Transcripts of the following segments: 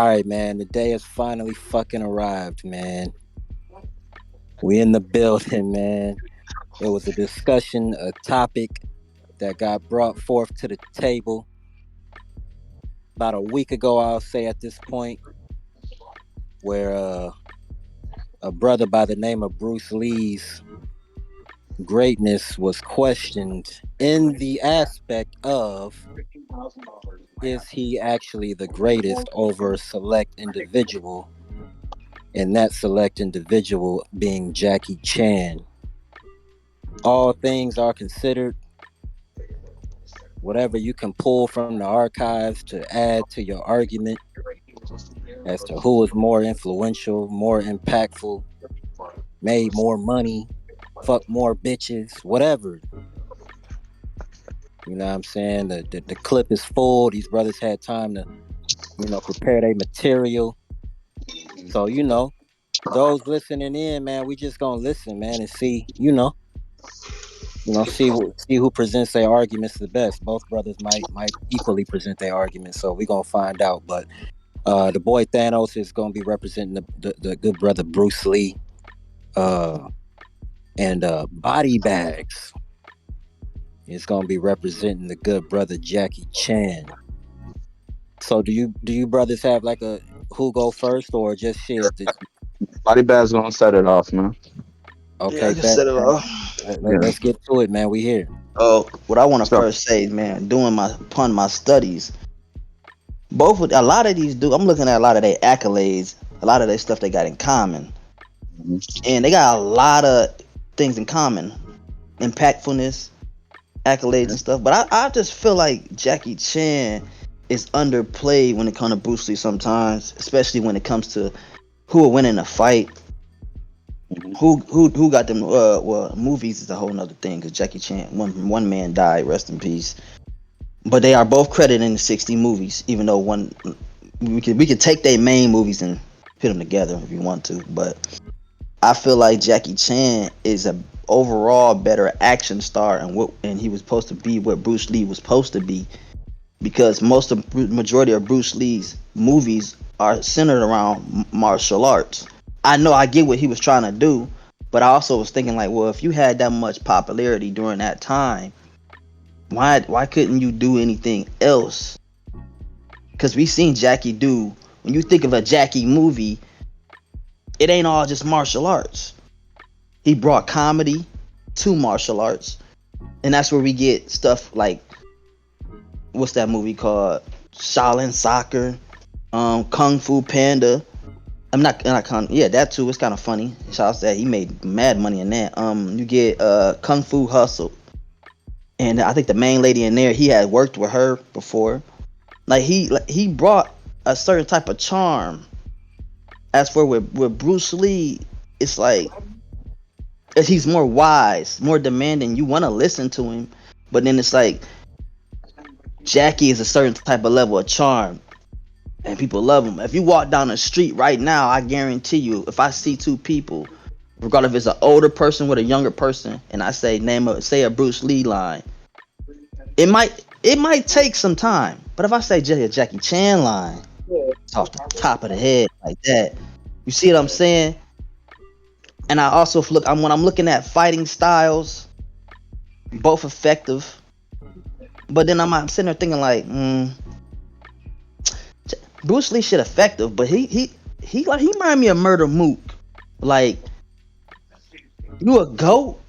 All right, man. The day has finally fucking arrived, man. We in the building, man. It was a discussion, a topic that got brought forth to the table about a week ago, I'll say at this point, where a brother by the name of Bruce Lee's greatness was questioned in the aspect of is he actually the greatest over a select individual, and that select individual being Jackie Chan. All things are considered, whatever you can pull from the archives to add to your argument as to who is more influential, more impactful, made more money, fuck more bitches, whatever. You know what I'm saying? The clip is full. These brothers had time to, prepare their material. So, those listening in, man, we just gonna listen, man, and see, see who presents their arguments the best. Both brothers might equally present their arguments, so we gonna find out. But the boy Thanos is gonna be representing the good brother Bruce Lee, uh, and Body Bags is gonna be representing the good brother Jackie Chan. So do you brothers have like a who go first or just share the Body Bag's gonna set it off, man. Yeah, I okay can bet, set it bet. off. Yeah. Let's get to it, man. We here. Oh, what I want to So first say, man, doing my studies, both with a lot of these dudes, I'm looking at a lot of their accolades, a lot of their stuff they got in common, and they got a lot of things in common, impactfulness, accolades and stuff. But I just feel like Jackie Chan is underplayed when it comes to Bruce Lee sometimes, especially when it comes to who will win in a fight. Who got them? Well, movies is a whole nother thing because Jackie Chan, one man died, rest in peace. But they are both credited in the 60 movies, even though one we could take their main movies and put them together if you want to. But I feel like Jackie Chan is a overall better action star and he was supposed to be what Bruce Lee was supposed to be because most of majority of Bruce Lee's movies are centered around martial arts. I know I get what he was trying to do, but I also was thinking like, well, if you had that much popularity during that time, why couldn't you do anything else? Because we seen Jackie do. When you think of a Jackie movie, it ain't all just martial arts. He brought comedy to martial arts, and that's where we get stuff like what's that movie called? Shaolin Soccer, Kung Fu Panda. I'm not yeah, that too. It's kind of funny. Shout out to that. He made mad money in that. You get Kung Fu Hustle, and I think the main lady in there, he had worked with her before. Like he brought a certain type of charm. As for with Bruce Lee, it's like he's more wise, more demanding. You want to listen to him, but then it's like Jackie is a certain type of level of charm, and people love him. If you walk down the street right now, I guarantee you, if I see two people, regardless if it's an older person with a younger person, and I say a Bruce Lee line, it might take some time. But if I say a Jackie Chan line, it's off the top of the head like that. You see what I'm saying? And I also look. When I'm looking at fighting styles, both effective. But then I'm sitting there thinking like, Bruce Lee shit effective, but he remind me of Murder Mook. Like you a goat,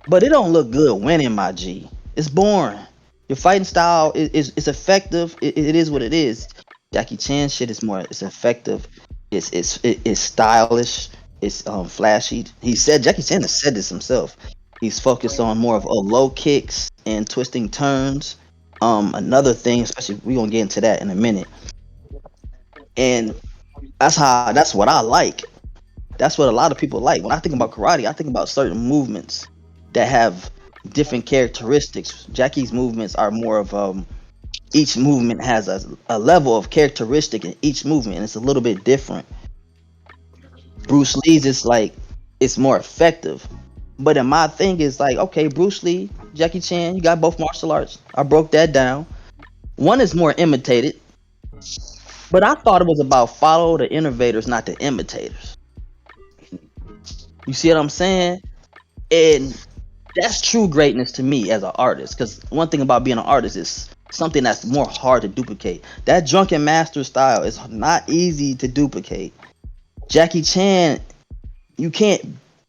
but it don't look good winning, my G. It's boring. Your fighting style is effective. It is what it is. Jackie Chan shit is more. It's effective. It's stylish. It's flashy. He said Jackie Chan has said this himself. He's focused on more of low kicks and twisting turns. Another thing, especially we gonna get into that in a minute. And that's what I like. That's what a lot of people like. When I think about karate, I think about certain movements that have different characteristics. Jackie's movements are more of each movement has a level of characteristic in each movement, and it's a little bit different. Bruce Lee's is like it's more effective. But in my thing is like, okay, Bruce Lee, Jackie Chan, you got both martial arts. I broke that down. One is more imitated, But I thought it was about follow the innovators, not the imitators. You see what I'm saying? And that's true greatness to me as an artist. Because one thing about being an artist is something that's more hard to duplicate. That drunken master style is not easy to duplicate. Jackie Chan, you can't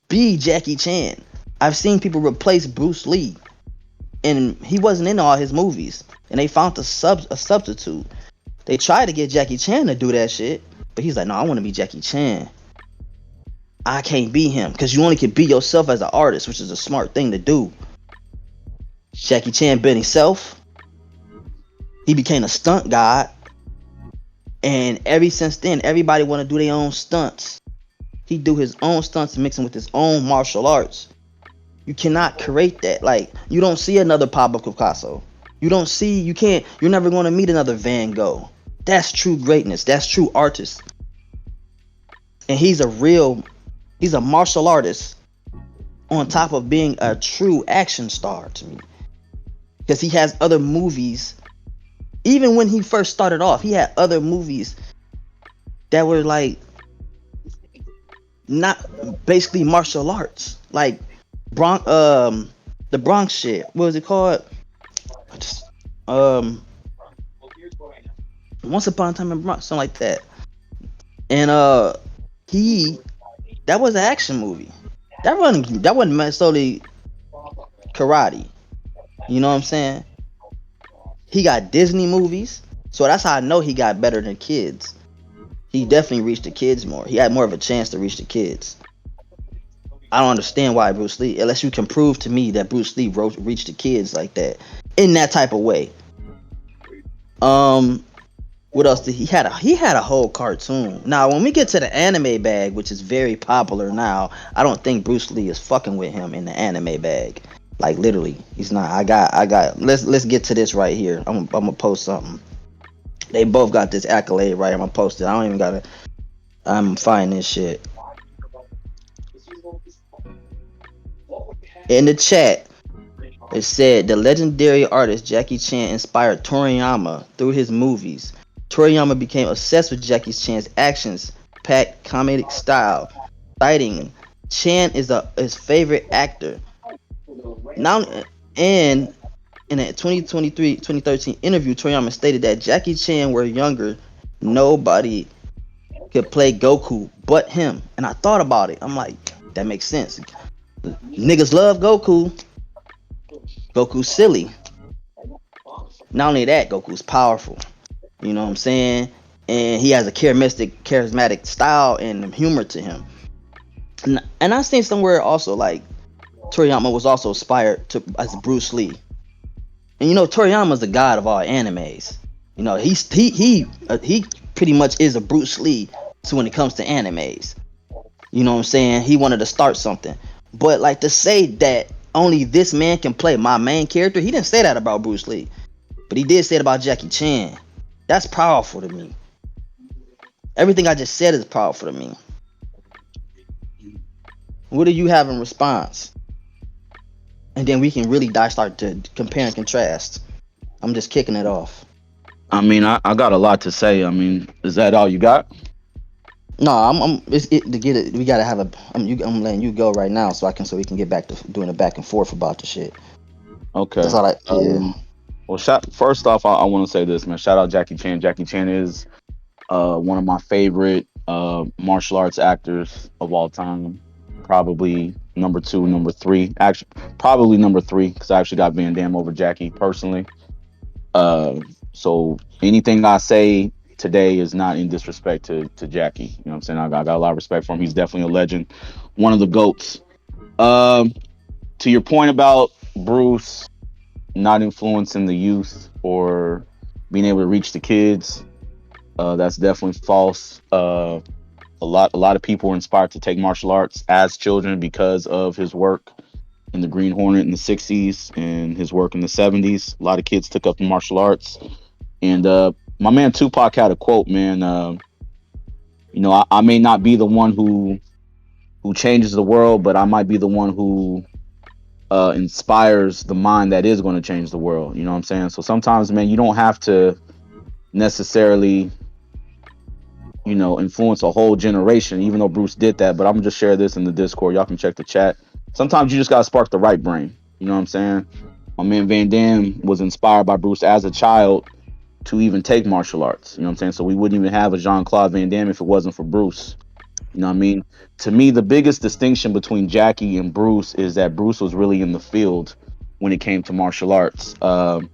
be Jackie Chan. I've seen people replace Bruce Lee, and he wasn't in all his movies, and they found a substitute. They tried to get Jackie Chan to do that shit, but he's like, no, I want to be Jackie Chan. I can't be him because you only can be yourself as an artist, which is a smart thing to do. Jackie Chan been himself. He became a stunt god, and ever since then, everybody want to do their own stunts. He do his own stunts mixing with his own martial arts. You cannot create that. Like you don't see another Pablo Picasso. You don't see. You can't. You're never going to meet another Van Gogh. That's true greatness. That's true artist. And he's a real. He's a martial artist on top of being a true action star to me. Because he has other movies. Even when he first started off, he had other movies that were like not basically martial arts, like Bronx, the Bronx shit. What was it called? Um, Once Upon a Time in Bronx, something like that. And he that was an action movie. That wasn't necessarily karate. You know what I'm saying? He got Disney movies, so that's how I know he got better than kids. He definitely reached the kids more. He had more of a chance to reach the kids. I don't understand why Bruce Lee, unless you can prove to me that Bruce Lee reached the kids like that in that type of way. Um, what else did he had a whole cartoon. Now, when we get to the anime bag, which is very popular now, I don't think Bruce Lee is fucking with him in the anime bag. Like literally, he's not. I got. Let's get to this right here. I'm gonna post something. They both got this accolade right. I'm gonna post it. I don't even gotta. I'm finding this shit in the chat. It said the legendary artist Jackie Chan inspired Toriyama through his movies. Toriyama became obsessed with Jackie Chan's actions-packed comedic style, citing Chan is his favorite actor. Now, and in a 2013 interview, Toriyama stated that Jackie Chan were younger, nobody could play Goku but him. And I thought about it. I'm like, that makes sense. Niggas love Goku. Goku's silly. Not only that, Goku's powerful. You know what I'm saying? And he has a charismatic style and humor to him. And I seen somewhere also like Toriyama was also inspired to as Bruce Lee. And you know Toriyama's the god of all animes. You know he pretty much is a Bruce Lee to when it comes to animes. You know what I'm saying? He wanted to start something. But like to say that only this man can play my main character, he didn't say that about Bruce Lee. But he did say it about Jackie Chan. That's powerful to me. Everything I just said is powerful to me. What do you have in response? And then we can really start to compare and contrast. I'm just kicking it off. I mean, I got a lot to say. I mean, is that all you got? No, to get it. We gotta have a. I'm letting you go right now, so we can get back to doing a back and forth about the shit. That's Okay. all. Yeah. Well, first off, I want to say this, man. Shout out Jackie Chan. Jackie Chan is one of my favorite martial arts actors of all time. Probably number two, number three. Actually, probably number three because I actually got Van Damme over Jackie personally. Uh, so anything I say today is not in disrespect to Jackie. You know what I'm saying? I got a lot of respect for him. He's definitely a legend, one of the goats. Um, to your point about Bruce not influencing the youth or being able to reach the kids, that's definitely false. A lot of people were inspired to take martial arts as children because of his work in the Green Hornet in the '60s and his work in the '70s. A lot of kids took up the martial arts, and my man Tupac had a quote, man. I may not be the one who changes the world, but I might be the one who inspires the mind that is going to change the world. You know what I'm saying? So sometimes, man, you don't have to necessarily influence a whole generation, even though Bruce did that. But I'm gonna just share this in the Discord. Y'all can check the chat. Sometimes you just gotta spark the right brain. You know what I'm saying? My man Van Damme was inspired by Bruce as a child to even take martial arts. You know what I'm saying? So we wouldn't even have a Jean Claude Van Damme if it wasn't for Bruce. You know what I mean? To me, the biggest distinction between Jackie and Bruce is that Bruce was really in the field when it came to martial arts. I'm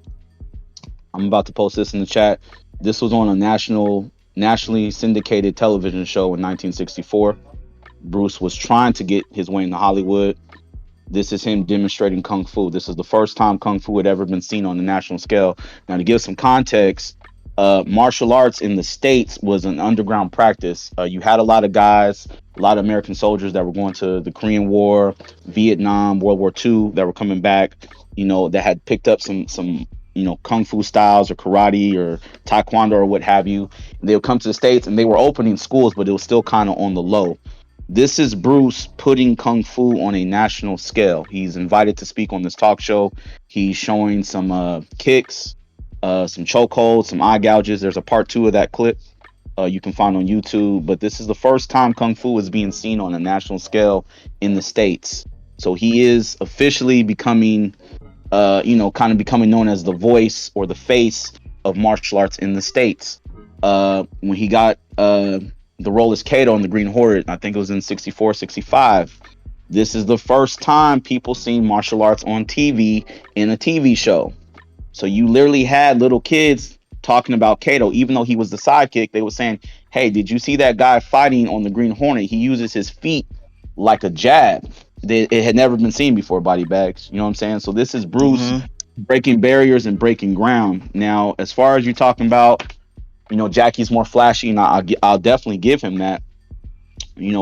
about to post this in the chat. This was on a nationally syndicated television show in 1964. Bruce was trying to get his way into Hollywood. This is him demonstrating kung fu. This is the first time kung fu had ever been seen on the national scale. Now, to give some context, martial arts in the states was an underground practice. You had a lot of guys, a lot of American soldiers that were going to the Korean War, Vietnam, World War II, that were coming back. That had picked up some kung fu styles or karate or taekwondo or what have you. And they would come to the states and they were opening schools, but it was still kind of on the low. This is Bruce putting kung fu on a national scale. He's invited to speak on this talk show. He's showing some kicks, some chokeholds, some eye gouges. There's a part two of that clip you can find on YouTube. But this is the first time kung fu is being seen on a national scale in the states. So he is officially becoming, kind of becoming known as the voice or the face of martial arts in the states. When he got the role as Kato in the Green Hornet, I think it was in 64, 65. This is the first time people seen martial arts on TV in a TV show. So you literally had little kids talking about Kato, even though he was the sidekick. They were saying, "Hey, did you see that guy fighting on the Green Hornet? He uses his feet like a jab. It had never been seen before." Body bags, you know what I'm saying? So this is Bruce Mm-hmm. breaking barriers and breaking ground. Now, as far as you talking about, Jackie's more flashy, and I'll definitely give him that.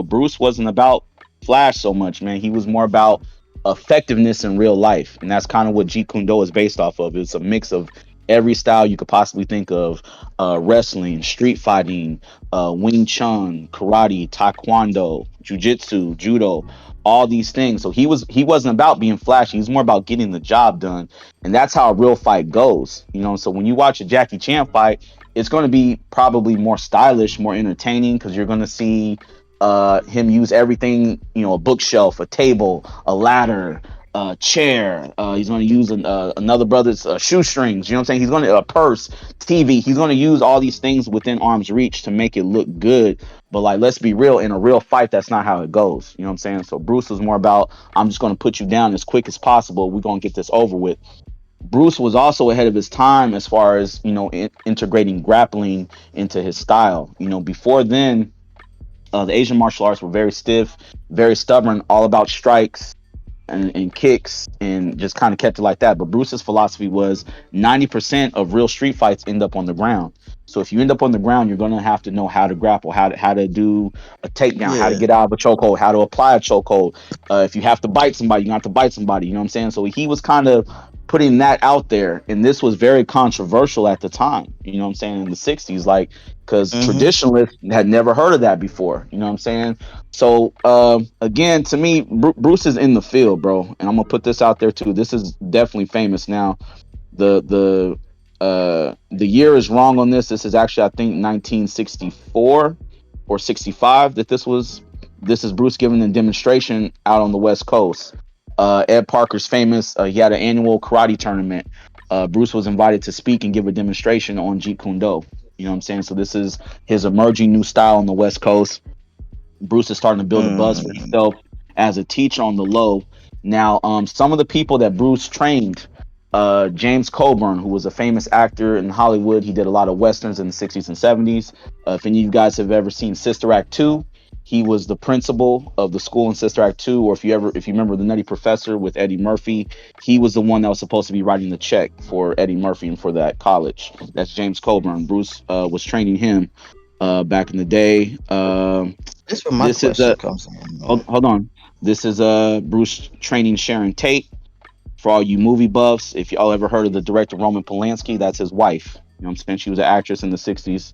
Bruce wasn't about flash so much, man. He was more about effectiveness in real life. And that's kind of what Jeet Kune Do is based off of. It's a mix of every style you could possibly think of: wrestling, street fighting, Wing Chun, karate, taekwondo, jujitsu, judo, all these things. So he wasn't about being flashy. He was more about getting the job done. And that's how a real fight goes. So when you watch a Jackie Chan fight, it's going to be probably more stylish, more entertaining, because you're going to see him use everything, a bookshelf, a table, a ladder, a chair. He's going to use another brother's shoestrings. You know what I'm saying? He's going to a purse, TV. He's going to use all these things within arm's reach to make it look good. But like, let's be real. In a real fight, that's not how it goes. You know what I'm saying? So Bruce was more about, I'm just going to put you down as quick as possible. We're going to get this over with. Bruce was also ahead of his time as far as integrating grappling into his style. Before then, the Asian martial arts were very stiff, very stubborn, all about strikes and kicks, and just kind of kept it like that. But Bruce's philosophy was 90% of real street fights end up on the ground. So if you end up on the ground, you're gonna have to know how to grapple, how to do a takedown, how to Yeah. get out of a chokehold, how to apply a chokehold. If you have to bite somebody, you have to bite somebody. You know what I'm saying? So he was kind of putting that out there, and this was very controversial at the time. You know what I'm saying? In the 60s, like, because Mm-hmm. traditionalists had never heard of that before. You know what I'm saying? So again, to me, Bruce is in the field, bro, and I'm gonna put this out there too. This is definitely famous now. The year is wrong on this. This is actually, I think, 1964 or 65 that this was. This is Bruce giving a demonstration out on the West Coast. Ed Parker's famous. He had an annual karate tournament. Bruce was invited to speak and give a demonstration on Jeet Kune Do. You know what I'm saying? So this is his emerging new style on the West Coast. Bruce is starting to build a buzz for Mm-hmm. himself as a teacher on the low. Now, some of the people that Bruce trained, James Coburn, who was a famous actor in Hollywood, he did a lot of westerns in the 60s and 70s. If any of you guys have ever seen Sister Act 2, he was the principal of the school in Sister Act 2. Or if you remember the Nutty Professor with Eddie Murphy, he was the one that was supposed to be writing the check for Eddie Murphy and for that college. That's James Coburn. Bruce was training him back in the day. That's where my This is question comes in, hold, man. hold on. This is Bruce training Sharon Tate. For all you movie buffs, if y'all ever heard of the director Roman Polanski, that's his wife. You know what I'm saying? She was an actress in the 60s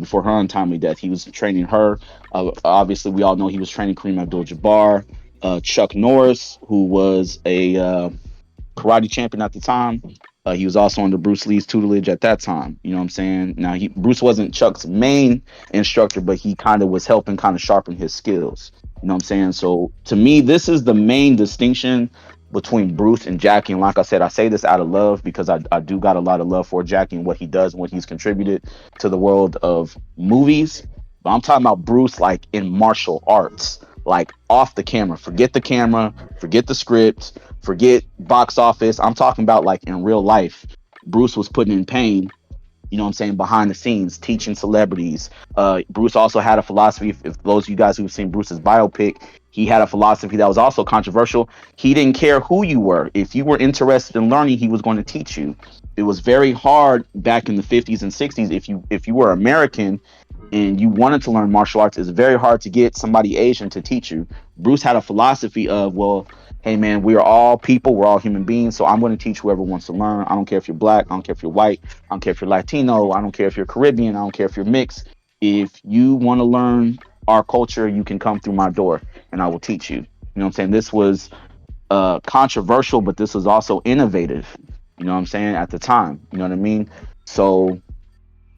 before her untimely death. He was training her. Obviously, we all know he was training Kareem Abdul-Jabbar, Chuck Norris, who was a karate champion at the time. He was also under Bruce Lee's tutelage at that time. You know what I'm saying? Now, Bruce wasn't Chuck's main instructor, but he kind of was helping kind of sharpen his skills. You know what I'm saying? So to me, this is the main distinction between Bruce and Jackie. And like I said, I say this out of love because I do got a lot of love for Jackie and what he does and what he's contributed to the world of movies. But I'm talking about Bruce like in martial arts, like off the camera, forget the script, forget box office. I'm talking about like in real life. Bruce was putting in pain, you know what I'm saying, behind the scenes, teaching celebrities. Bruce also had a philosophy. If those of you guys who've seen Bruce's biopic, he had a philosophy that was also controversial. He didn't care who you were. If you were interested in learning, he was going to teach you. It was very hard back in the 50s and 60s. If you were American and you wanted to learn martial arts, it's very hard to get somebody Asian to teach you. Bruce had a philosophy of, well, hey man, we are all people, we're all human beings, so I'm going to teach whoever wants to learn. I don't care if you're black, I don't care if you're white, I don't care if you're Latino, I don't care if you're Caribbean, I don't care if you're mixed. If you want to learn our culture, you can come through my door and I will teach you. You know what I'm saying? This was controversial, but this was also innovative. You know what I'm saying? At the time, you know what I mean? So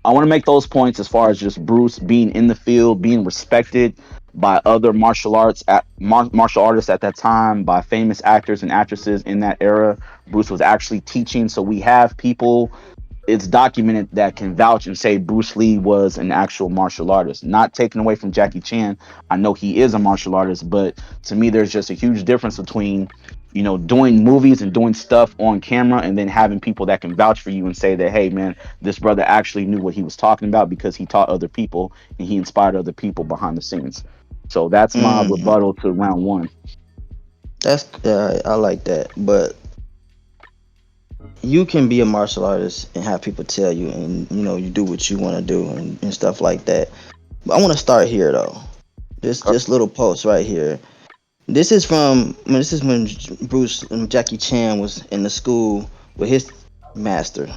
I want to make those points as far as just Bruce being in the field, being respected by other martial artists at that time, by famous actors and actresses in that era. Bruce was actually teaching, so we have people, it's documented, that can vouch and say Bruce Lee was an actual martial artist. Not taken away from Jackie Chan. I know he is a martial artist, but to me, there's just a huge difference between, doing movies and doing stuff on camera and then having people that can vouch for you and say that, hey, man, this brother actually knew what he was talking about because he taught other people and he inspired other people behind the scenes. So that's my Mm, rebuttal to round one. that's I like that, but you can be a martial artist and have people tell you, and you do what you want to do and stuff like that. But I want to start here though. This little post right here. This is when Bruce and Jackie Chan was in the school with his master.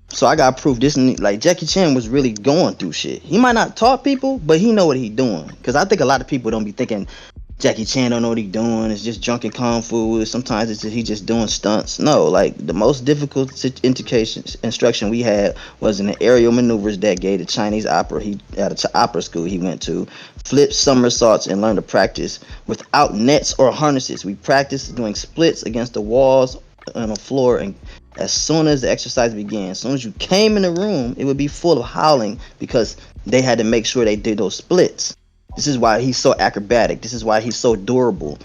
So I got proof. Like Jackie Chan was really going through shit. He might not taught people, but he know what he doing. Cause I think a lot of people don't be thinking Jackie Chan don't know what he doing. It's just drunken kung fu. Sometimes he just doing stunts. No, like the most difficult instruction we had was in the aerial maneuvers that gave the Chinese opera. He at a opera school he went to, flipped somersaults and learned to practice without nets or harnesses. We practiced doing splits against the walls on the floor, and as soon as the exercise began, as soon as you came in the room, it would be full of howling because they had to make sure they did those splits. This is why he's so acrobatic. This is why he's so durable,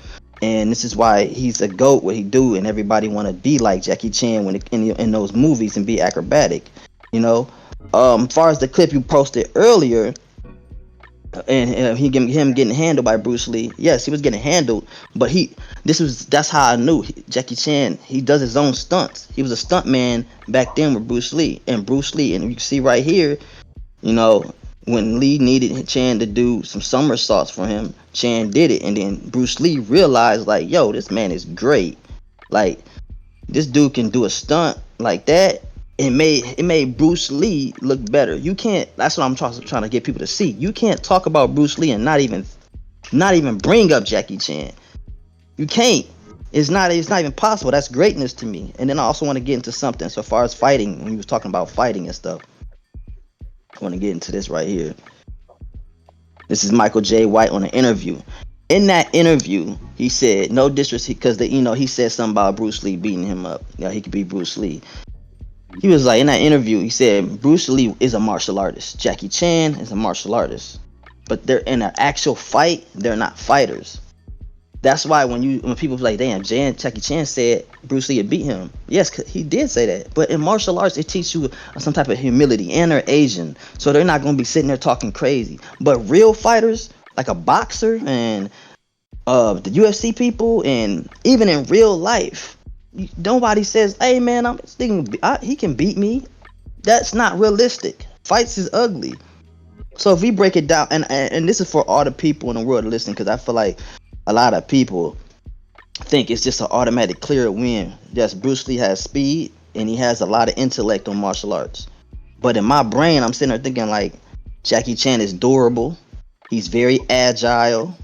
and this is why he's a goat. What he do, and everybody want to be like Jackie Chan in those movies and be acrobatic. You know, as far as the clip you posted earlier, and him getting handled by Bruce Lee. Yes, he was getting handled, but that's how I knew Jackie Chan. He does his own stunts. He was a stunt man back then with Bruce Lee, and you can see right here, you know, when Lee needed Chan to do some somersaults for him, Chan did it, and then Bruce Lee realized like, yo, this man is great. Like this dude can do a stunt like that. It made Bruce Lee look better. You can't. That's what I'm trying to get people to see. You can't talk about Bruce Lee and not even bring up Jackie Chan. You can't. It's not even possible. That's greatness to me. And then I also want to get into something so far as fighting. When he was talking about fighting and stuff, I want to get into this right here. This is Michael J. White on an interview. In that interview, he said no disrespect because he said something about Bruce Lee beating him up. He could beat Bruce Lee. He was like in that interview, he said Bruce Lee is a martial artist. Jackie Chan is a martial artist. But they're in an actual fight, they're not fighters. That's why when people be like, damn, Jackie Chan said Bruce Lee would beat him. Yes, he did say that. But in martial arts, it teaches you some type of humility. And they're Asian, so they're not gonna be sitting there talking crazy. But real fighters, like a boxer and the UFC people, and even in real life, nobody says, "Hey man, he can beat me." That's not realistic. Fights is ugly. So if we break it down, and this is for all the people in the world to listen, because I feel like a lot of people think it's just an automatic clear win. Yes, Bruce Lee has speed and he has a lot of intellect on martial arts. But in my brain, I'm sitting there thinking like Jackie Chan is durable. He's very agile.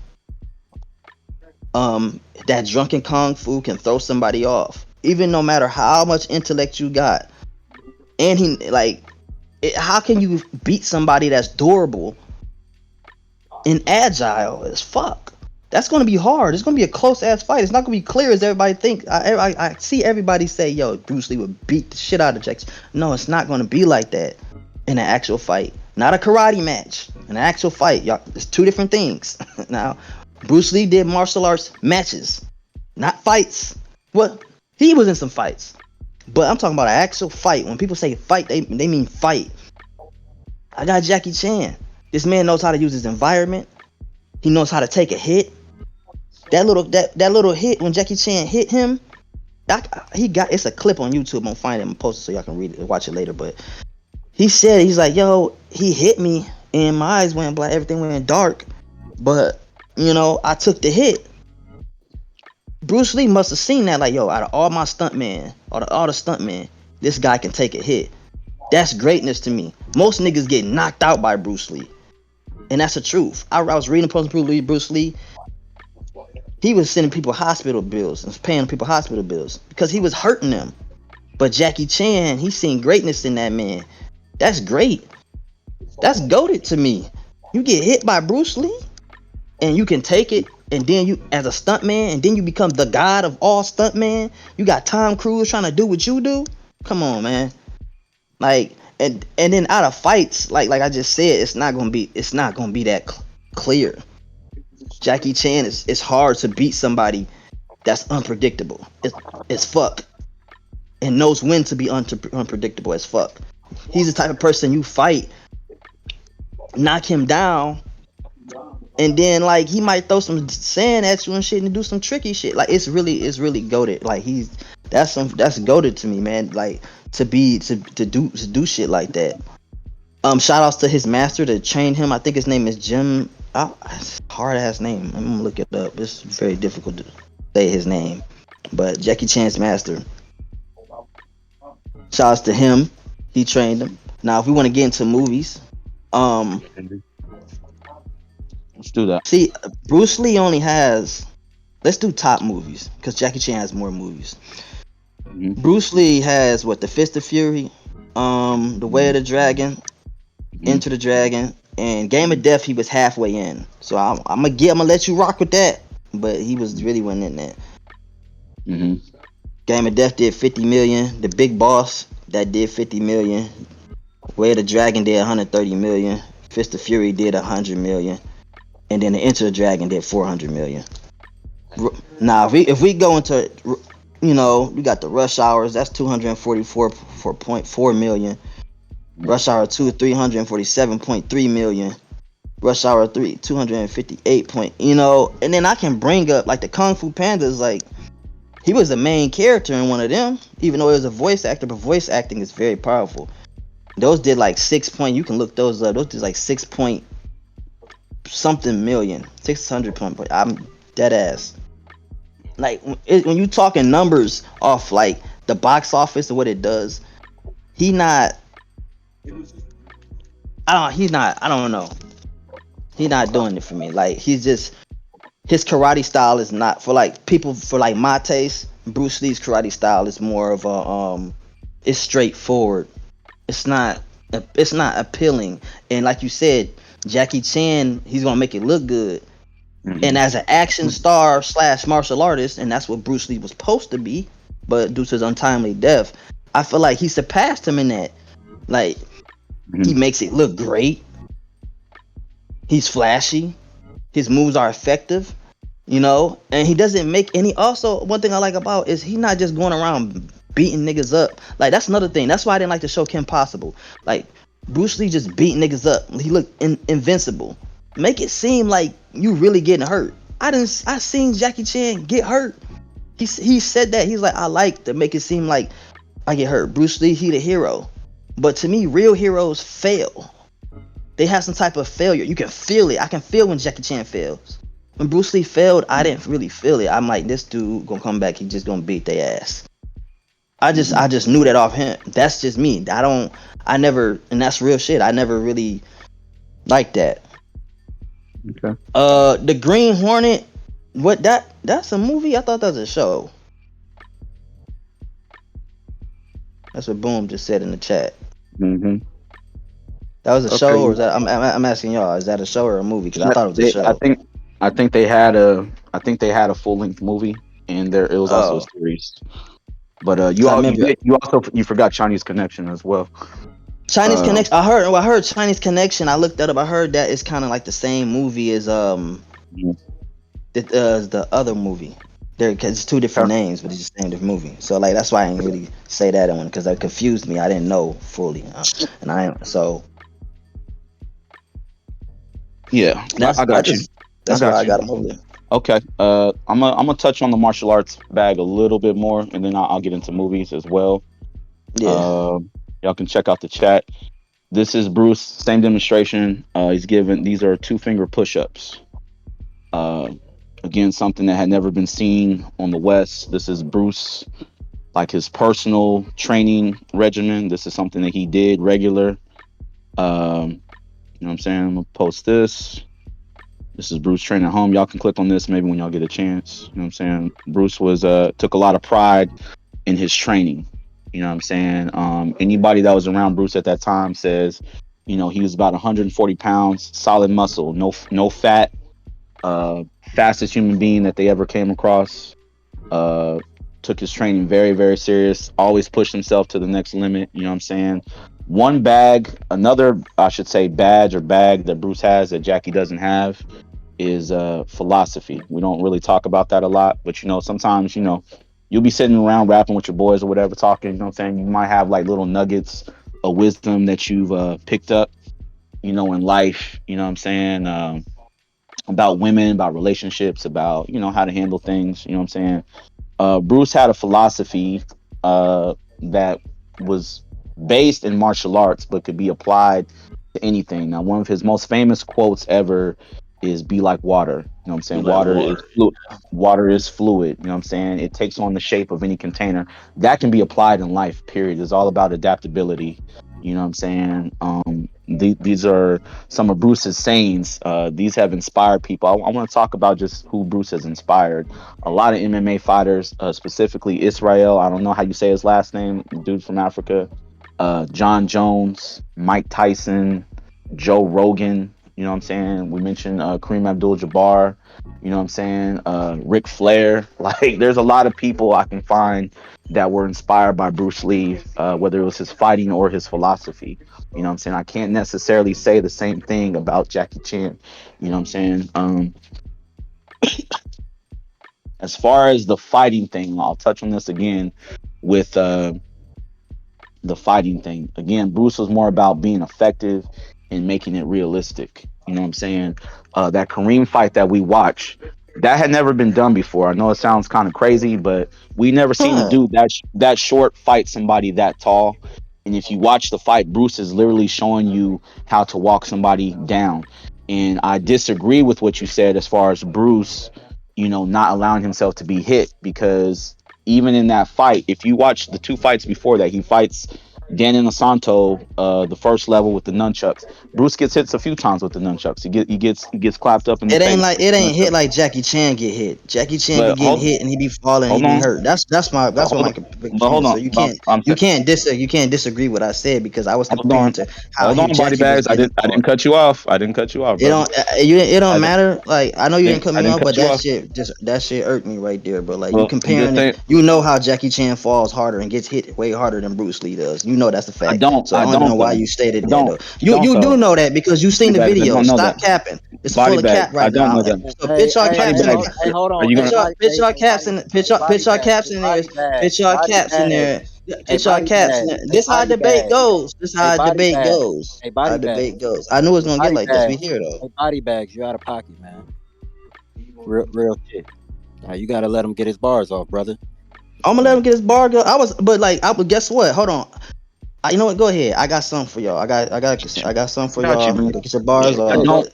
That drunken kung fu can throw somebody off. even no matter how much intellect you got, and he like, how can you beat somebody that's durable and agile as fuck? That's gonna be hard. It's gonna be a close ass fight. It's not gonna be clear as everybody think. I see everybody say, "Yo, Bruce Lee would beat the shit out of Jackson." No, it's not gonna be like that in an actual fight. Not a karate match. An actual fight, y'all. It's two different things. Now, Bruce Lee did martial arts matches, not fights. Well, he was in some fights, but I'm talking about an actual fight. When people say fight, they mean fight. I got Jackie Chan. This man knows how to use his environment. He knows how to take a hit. That little hit when Jackie Chan hit him, he got it's a clip on YouTube. I'm gonna find it and post it so y'all can read it and watch it later. But he said he's like, yo, he hit me and my eyes went black, everything went dark. But I took the hit. Bruce Lee must have seen that, like, yo, out of all my stuntmen, all the stuntmen, this guy can take a hit. That's greatness to me. Most niggas get knocked out by Bruce Lee. And that's the truth. I was reading post Bruce Lee. He was sending people hospital bills and paying people hospital bills because he was hurting them. But Jackie Chan, he's seen greatness in that man. That's great. That's goated to me. You get hit by Bruce Lee and you can take it, and then you as a stuntman, and then you become the god of all stuntman. You got Tom Cruise trying to do what you do. Come on, man. Like, and then out of fights, like I just said, it's not gonna be that clear. Jackie Chan is it's hard to beat somebody that's unpredictable. It's fuck, and knows when to be unpredictable as fuck. He's the type of person you fight, knock him down, and then like he might throw some sand at you and shit and do some tricky shit. Like it's really goaded. Like that's goaded to me, man. Like to do shit like that. Shout outs to his master that trained him. I think his name is Jim. Hard ass name. I'm gonna look it up. It's very difficult to say his name, but Jackie Chan's master. Shout outs to him. He trained him. Now, if we want to get into movies, um, Let's do that. see, Bruce Lee only has. Let's do top movies because Jackie Chan has more movies. Hmm. Bruce Lee has what? The Fist of Fury, The Way of the Dragon, Hmm. Enter the Dragon, and Game of Death. He was halfway in, so I'm gonna let you rock with that. But he was really wasn't in that. Hmm. Game of Death did 50 million. The Big Boss that did 50 million. Way of the Dragon did 130 million. Fist of Fury did 100 million, and then the Enter the Dragon did 400 million. Now, if we go into, we got the Rush Hours. That's 244.4 million. Rush Hour 2, 347.3 million. Rush Hour 3, 258 point. And then I can bring up like the Kung Fu Pandas. Like, he was the main character in one of them, even though he was a voice actor. But voice acting is very powerful. Those did like 6 point. You can look those up. Those did like 6 point something million, 600 point. But I'm dead ass. Like when you talking numbers off like the box office and what it does, he not. I don't. He's not. I don't know. He's not doing it for me. Like he's just his karate style is not for like people for like my taste. Bruce Lee's karate style is more of a it's straightforward. It's not it's not appealing. And like you said, Jackie Chan, he's gonna make it look good. And Hmm. as an action star slash martial artist, and that's what Bruce Lee was supposed to be, but due to his untimely death, I feel like he surpassed him in that. Like he Hmm. makes it look great. He's flashy. His moves are effective. And he doesn't make any. Also, one thing I like about is he not just going around beating niggas up. Like that's another thing. That's why I didn't like the show Kim Possible. Like Bruce Lee just beat niggas up. He looked invincible. Make it seem like you really getting hurt. I seen Jackie Chan get hurt. He said that he's like I like to make it seem like I get hurt. Bruce Lee, he the hero. But to me, real heroes fail. They have some type of failure. You can feel it. I can feel when Jackie Chan fails. When Bruce Lee failed, I didn't really feel it. I'm like, this dude gonna come back. He just gonna beat their ass. I just Hmm. I just knew that off him. That's just me. I never, and that's real shit. I never really liked that. Okay. The Green Hornet. What that's a movie? I thought that was a show. That's what Boom just said in the chat. Hmm. That was a show, or Okay. is that? I'm asking y'all, is that a show or a movie? Because I But thought it was a show. I think they had a full length movie, and there it was also a Oh, series. But cause I remember you forgot Chinese Connection as well. Chinese Um, Connection. I heard Chinese Connection. I looked that up. I heard that it's kind of like the same movie as the other movie. There, cause it's two different names, but it's the same different movie. So like that's why I didn't really say that one because that confused me. I didn't know fully, and yeah, that's I I got you. just I that's why got I you. got them over there. Okay. I'm gonna touch on the martial arts bag a little bit more, and then I'll get into movies as well. Yeah, Um, y'all can check out the chat. This is Bruce. Same demonstration. He's given. These are two finger push ups. Uh, Again, something that had never been seen on the West. This is Bruce, like his personal training regimen. This is something that he did regular. You know what I'm saying? I'm gonna post this. This is Bruce training at home. Y'all can click on this maybe when y'all get a chance. You know what I'm saying? Bruce was took a lot of pride in his training. You know what I'm saying? Anybody that was around Bruce at that time says, you know, he was about 140 pounds, solid muscle, no fat, fastest human being that they ever came across. Uh, Took his training very, very serious. Always pushed himself to the next limit. You know what I'm saying? One bag, another, I should say, badge or bag that Bruce has that Jackie doesn't have is philosophy. We don't really talk about that a lot, but you know, sometimes, you know, you'll be sitting around rapping with your boys or whatever, talking, you know what I'm saying? You might have like little nuggets of wisdom that you've picked up, you know, in life, you know what I'm saying? About women, about relationships, about, you know, how to handle things, you know what I'm saying? Bruce had a philosophy that was based in martial arts, but could be applied to anything. Now, one of his most famous quotes ever is "Be like water." You know what I'm Be saying? like water. Water is fluid. You know what I'm saying? It takes on the shape of any container. That can be applied in life. Period. It's all about adaptability. You know what I'm saying? These are some of Bruce's sayings. These have inspired people. I want to talk about just who Bruce has inspired. A lot of MMA fighters, specifically Israel. I don't know how you say his last name, dude from Africa. John Jones, Mike Tyson, Joe Rogan. You know what I'm saying? We mentioned Kareem Abdul-Jabbar. You know what I'm saying? Ric Flair. Like, there's a lot of people I can find that were inspired by Bruce Lee, whether it was his fighting or his philosophy. You know what I'm saying? I can't necessarily say the same thing about Jackie Chan. You know what I'm saying? As far as the fighting thing, I'll touch on this again with the fighting thing. Again, Bruce was more about being effective and making it realistic. You know what I'm saying? That Kareem fight that we watch, that had never been done before. I know it sounds kind of crazy, but we never seen a Huh. dude that short fight somebody that tall. And if you watch the fight, Bruce is literally showing you how to walk somebody down. And I disagree with what you said as far as Bruce, you know, not allowing himself to be hit because even in that fight, if you watch the two fights before that, he fights Dan Inosanto, the first level with the nunchucks. Bruce gets hits a few times with the nunchucks. He gets clapped up in the It ain't face like with it the ain't hit nunchucks. like Jackie Chan get hit. Jackie Chan be But getting hit and he be falling, he hold be on, hurt. That's what hold my on, big but hold is. So on. But you can't disagree what I said because I was hold comparing on, to how hold he on, body Jackie was bags. getting I fought. didn't cut you off. I didn't cut you off, It brother. don't it I don't didn't matter. Like I know you didn't cut I me didn't off, but cut you off. that shit irked me right there, bro. Like you Well, I'm just comparing it, saying. you know how Jackie Chan falls harder and gets hit way harder than Bruce Lee does. You know that's the fact. So I I don't even don't know why though. you stated I that don't. though. I don't You do though. know that because you seen Body the bags. I video. don't know that. Stop capping. It's Body full of cap bags. I right don't now. know that. So Hey, pitch our hey, Body caps hey, in the hold, bags. hey, comment. hold Are on. you Hey, gonna? body, Pitch hey, our hey, caps body, in hey, body pitch our bags, caps in there. body bags, Pitch our body caps in bags. there. Hey, Pitch our body caps in bags. there. Hey, This how body debate bags. goes. This Hey, how body debate bags. goes. Hey, How body bags. debate goes. I knew it was gonna get Body like this. We bags. here though. Hey, body bags. You out of pocket, man. Real shit. You gotta let him get his bars off, brother. I'm gonna let him get his bar go. But like, I would guess what? Hold on. You know what? Go ahead. I got something for y'all. I got something for Got you, y'all. man. Get your bars I off. don't.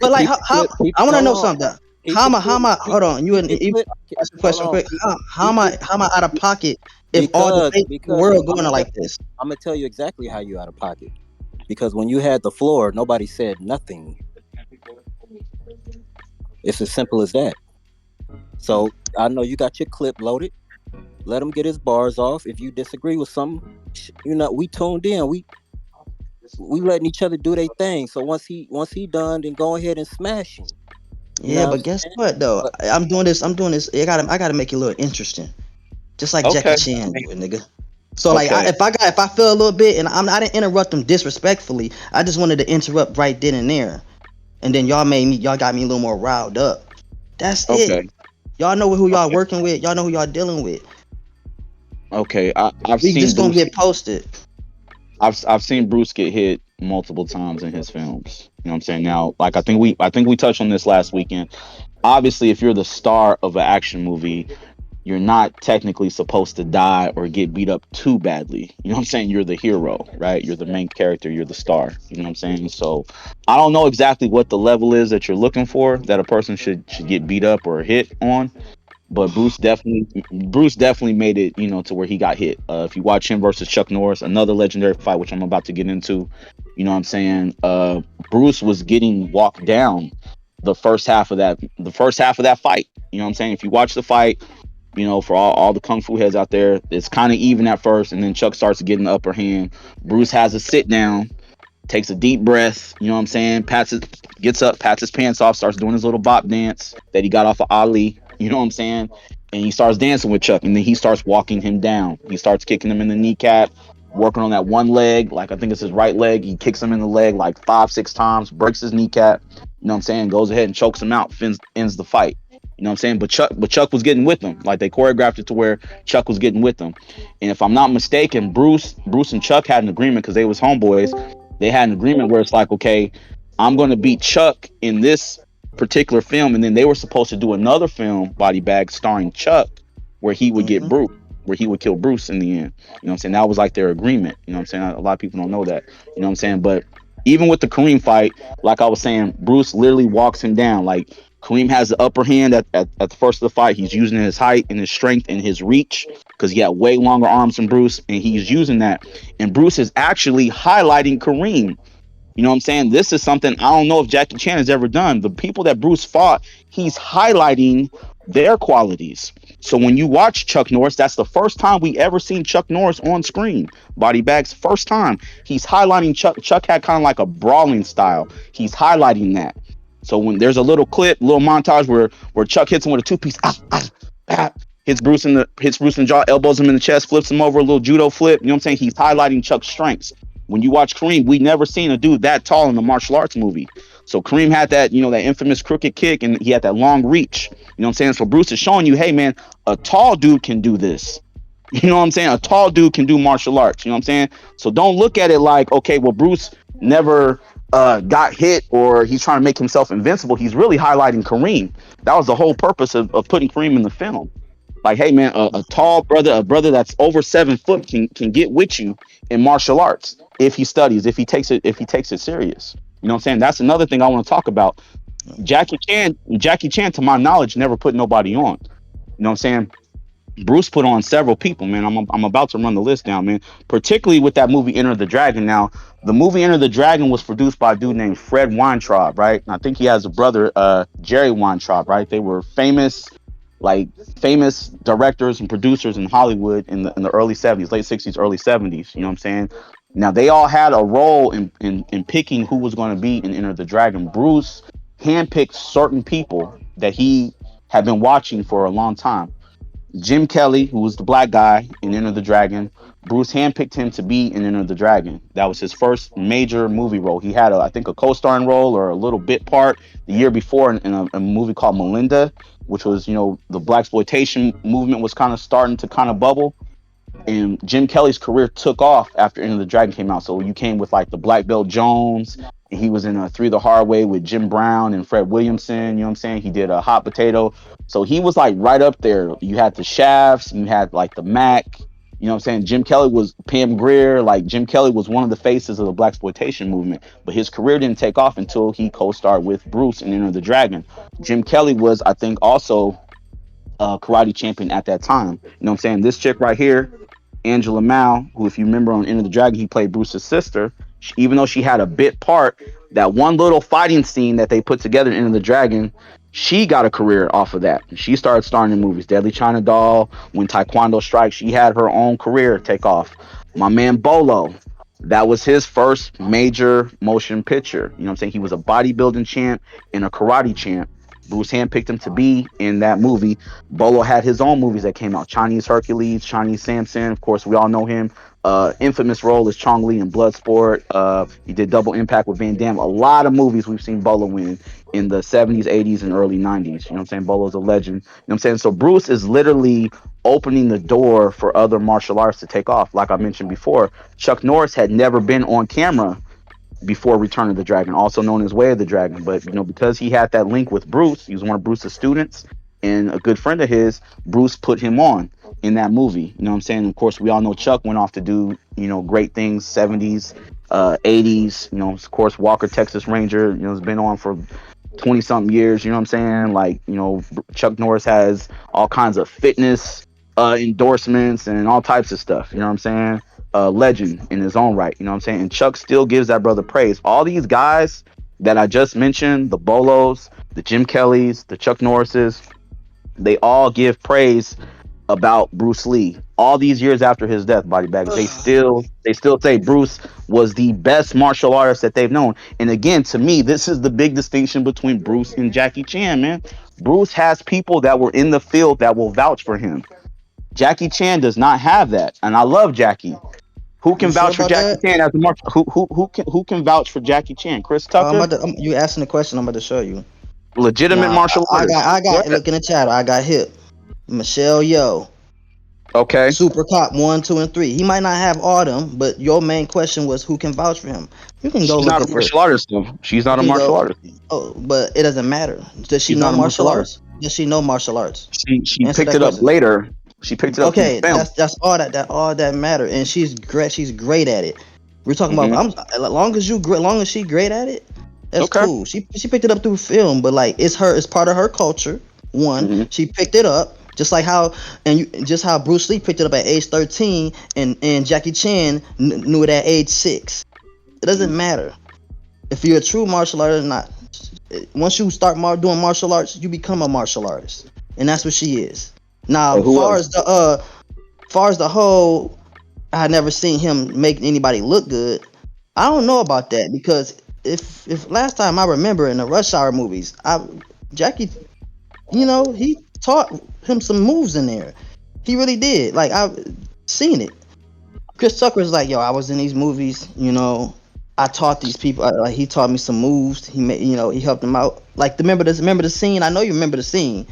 But like, how Keep I the want to know hold on. something. Keep the How clip. am I? Keep Hold on. the You clip. ask a Hold question on. quick. Keep it How am I out of pocket if all because debates in the because world going on like this? I'm gonna tell you exactly how you out of pocket. Because when you had the floor, nobody said nothing. It's as simple as that. So I know you got your clip loaded. Let him get his bars off. If you disagree with something, we tuned in. We letting each other do their thing. So once he done, then go ahead and smash him. You know Yeah, what I'm but guess saying? what though? But I'm doing this. I'm doing this. I gotta make it a little interesting, just like Jackie Okay. Chan do it, nigga. So like, Okay. if I feel a little bit, and I didn't interrupt them disrespectfully. I just wanted to interrupt right then and there, and then y'all got me a little more riled up. That's it. Okay. Y'all know who y'all Okay. working with. Y'all know who y'all dealing with. Okay. I've We seen just gonna Bruce. get posted. I've seen Bruce get hit multiple times in his films. You know what I'm saying? Now, like I think we touched on this last weekend. Obviously, if you're the star of an action movie, you're not technically supposed to die or get beat up too badly. You know what I'm saying? You're the hero, right? You're the main character, you're the star. You know what I'm saying? So I don't know exactly what the level is that you're looking for that a person should get beat up or hit on, but Bruce definitely made it, to where he got hit. If you watch him versus Chuck Norris, another legendary fight, which I'm about to get into, you know what I'm saying? Bruce was getting walked down the first half of that fight. You know what I'm saying? If you watch the fight, for all the kung fu heads out there, it's kind of even at first, and then Chuck starts getting the upper hand. Bruce has a sit down, takes a deep breath, you know what I'm saying? Gets up, pats his pants off, starts doing his little bop dance that he got off of Ali, you know what I'm saying? And he starts dancing with Chuck, and then he starts walking him down. He starts kicking him in the kneecap, working on that one leg, like I think it's his right leg. He kicks him in the leg like 5, 6 times, breaks his kneecap, you know what I'm saying? Goes ahead and chokes him out, ends the fight. You know what I'm saying? But Chuck was getting with them. Like they choreographed it to where Chuck was getting with them. And if I'm not mistaken, Bruce and Chuck had an agreement because they was homeboys. They had an agreement where it's like, okay, I'm going to beat Chuck in this particular film, and then they were supposed to do another film, Body Bag, starring Chuck, where he would get Hmm. Bruce, where he would kill Bruce in the end. You know what I'm saying? That was like their agreement. You know what I'm saying? A lot of people don't know that. You know what I'm saying? But even with the Kareem fight, like I was saying, Bruce literally walks him down. Like Kareem has the upper hand at the first of the fight. He's using his height and his strength and his reach because he had way longer arms than Bruce, and he's using that. And Bruce is actually highlighting Kareem. You know what I'm saying? This is something I don't know if Jackie Chan has ever done. The people that Bruce fought, he's highlighting their qualities. So when you watch Chuck Norris, that's the first time we ever seen Chuck Norris on screen. Body bags, first time. He's highlighting Chuck. Chuck had kind of like a brawling style. He's highlighting that. So when there's a little clip, little montage where Chuck hits him with a two piece, hits Bruce in the jaw, elbows him in the chest, flips him over, a little judo flip. You know what I'm saying? He's highlighting Chuck's strengths. When you watch Kareem, we never seen a dude that tall in a martial arts movie. So Kareem had that infamous crooked kick, and he had that long reach. You know what I'm saying? So Bruce is showing you, hey man, a tall dude can do this. You know what I'm saying? A tall dude can do martial arts. You know what I'm saying? So don't look at it like, okay, well, Bruce never got hit or he's trying to make himself invincible. He's really highlighting Kareem. That was the whole purpose of putting Kareem in the film. Like, hey man, a tall brother, a brother that's over 7 foot can get with you in martial arts if he studies, if he takes it serious. You know what I'm saying? That's another thing I want to talk about. Jackie Chan, to my knowledge, never put nobody on. You know what I'm saying? Bruce put on several people, man. I'm about to run the list down, man. Particularly with that movie Enter the Dragon. Now, the movie Enter the Dragon was produced by a dude named Fred Weintraub, right? And I think he has a brother, Jerry Weintraub, right? They were famous directors and producers in Hollywood in the early '70s, late '60s, early '70s. You know what I'm saying? Now they all had a role in picking who was going to be in Enter the Dragon. Bruce handpicked certain people that he had been watching for a long time. Jim Kelly, who was the black guy in Enter the Dragon, Bruce handpicked him to be in Enter the Dragon. That was his first major movie role. He had, I think, a co-starring role or a little bit part the year before in a movie called Melinda, which was, the black exploitation movement was kind of starting to kind of bubble, and Jim Kelly's career took off after Enter the Dragon came out. So you came with like the Black Belt Jones, and he was in Three the Hard Way with Jim Brown and Fred Williamson. You know what I'm saying? He did a Hot Potato, so he was like right up there. You had the Shafts, you had like the Mac. You know what I'm saying? Jim Kelly was Pam Grier. Like Jim Kelly was one of the faces of the black exploitation movement, but his career didn't take off until he co-starred with Bruce in Enter the Dragon. Jim Kelly was, I think, also a karate champion at that time. You know what I'm saying? This chick right here, Angela Mao, who, if you remember on Enter the Dragon, he played Bruce's sister. Even though she had a bit part, that one little fighting scene that they put together in Enter the Dragon, She got a career off of that. She started starring in movies. Deadly China Doll, When Taekwondo Strikes. She had her own career take off. My man Bolo, that was his first major motion picture. You know what I'm saying? He was a bodybuilding champ and a karate champ. Bruce handpicked him to be in that movie. Bolo had his own movies that came out. Chinese Hercules, Chinese Samson. Of course, we all know him. Infamous role is Chong Li in Bloodsport. He did Double Impact with Van Damme. A lot of movies we've seen Bolo in the 70s, 80s, and early 90s. You know what I'm saying? Bolo's a legend. You know what I'm saying? So Bruce is literally opening the door for other martial arts to take off. Like I mentioned before, Chuck Norris had never been on camera before Return of the Dragon, also known as Way of the Dragon. But because he had that link with Bruce, he was one of Bruce's students and a good friend of his. Bruce put him on in that movie. You know what I'm saying? Of course, we all know Chuck went off to do great things, 70s, 80s. Of course, Walker Texas Ranger. Has been on for 20 something years. You know what I'm saying? Like, Chuck Norris has all kinds of fitness endorsements and all types of stuff. You know what I'm saying? Legend in his own right. You know what I'm saying? And Chuck still gives that brother praise. All these guys that I just mentioned, the Bolos, the Jim Kellys, the Chuck Norrises, they all give praise about Bruce Lee. All these years after his death, body bags, they still say Bruce was the best martial artist that they've known. And again, to me, this is the big distinction between Bruce and Jackie Chan, man. Bruce has people that were in the field that will vouch for him. Jackie Chan does not have that, and I love Jackie. Who You can sure vouch for about Jackie that? Chan as a martial? Who can vouch for Jackie Chan? Chris Tucker, You asking the question? I'm about to show you. legitimate Now, martial artist. I Go got. ahead. Look in the chat. I got hip. Michelle Yo, Okay, Super Cop 1, 2, and 3. He might not have all them, but your main question was who can vouch for him. You can go she's look not a at the. martial artist though. She's You not a can martial go. artist. Oh, but it doesn't matter. Does she She's know not a martial martial artist. arts? Does she know martial arts? She Answer picked that it up question. later. She picked it up through Okay, film. that's all that matter, and she's great. She's great at it. We're talking about. Hmm. As long as long as she great at it, that's Okay. cool. She picked it up through film, but like it's her. It's part of her culture. One, Hmm. she picked it up just like how just how Bruce Lee picked it up at age 13, and Jackie Chan knew it at age 6. It doesn't matter if you're a true martial artist or not. Once you start doing martial arts, you become a martial artist, and that's what she is. Now, Hey, who else? far as the whole, I had never seen him make anybody look good. I don't know about that because if last time I remember in the Rush Hour movies, Jackie, he taught him some moves in there. He really did. Like I've seen it. Chris Tucker's like, yo, I was in these movies. I taught these people. Like he taught me some moves. He made, he helped them out. Like remember the scene. I know you remember the scene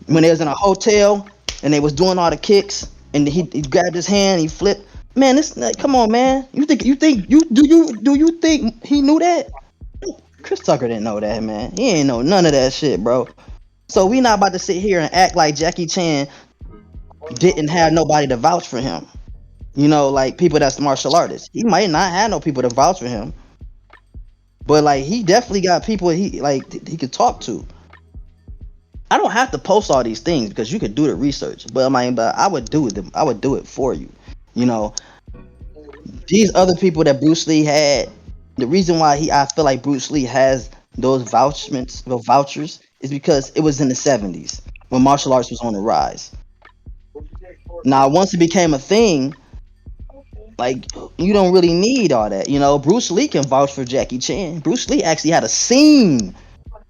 when they was in a hotel and they was doing all the kicks and he grabbed his hand, he flipped. Man, this like, come on, man. You think he knew that? Chris Tucker didn't know that, man. He ain't know none of that shit, bro. So we not about to sit here and act like Jackie Chan didn't have nobody to vouch for him. Like people that's martial artists. He might not have no people to vouch for him, but like he definitely got people he could talk to. I don't have to post all these things because you could do the research. But I would do it. I would do it for you. You know, these other people that Bruce Lee had. The reason why I feel like Bruce Lee has those vouchers, is because it was in the 70s when martial arts was on the rise. Now, once it became a thing, like you don't really need all that. Bruce Lee can vouch for Jackie Chan. Bruce Lee actually had a scene.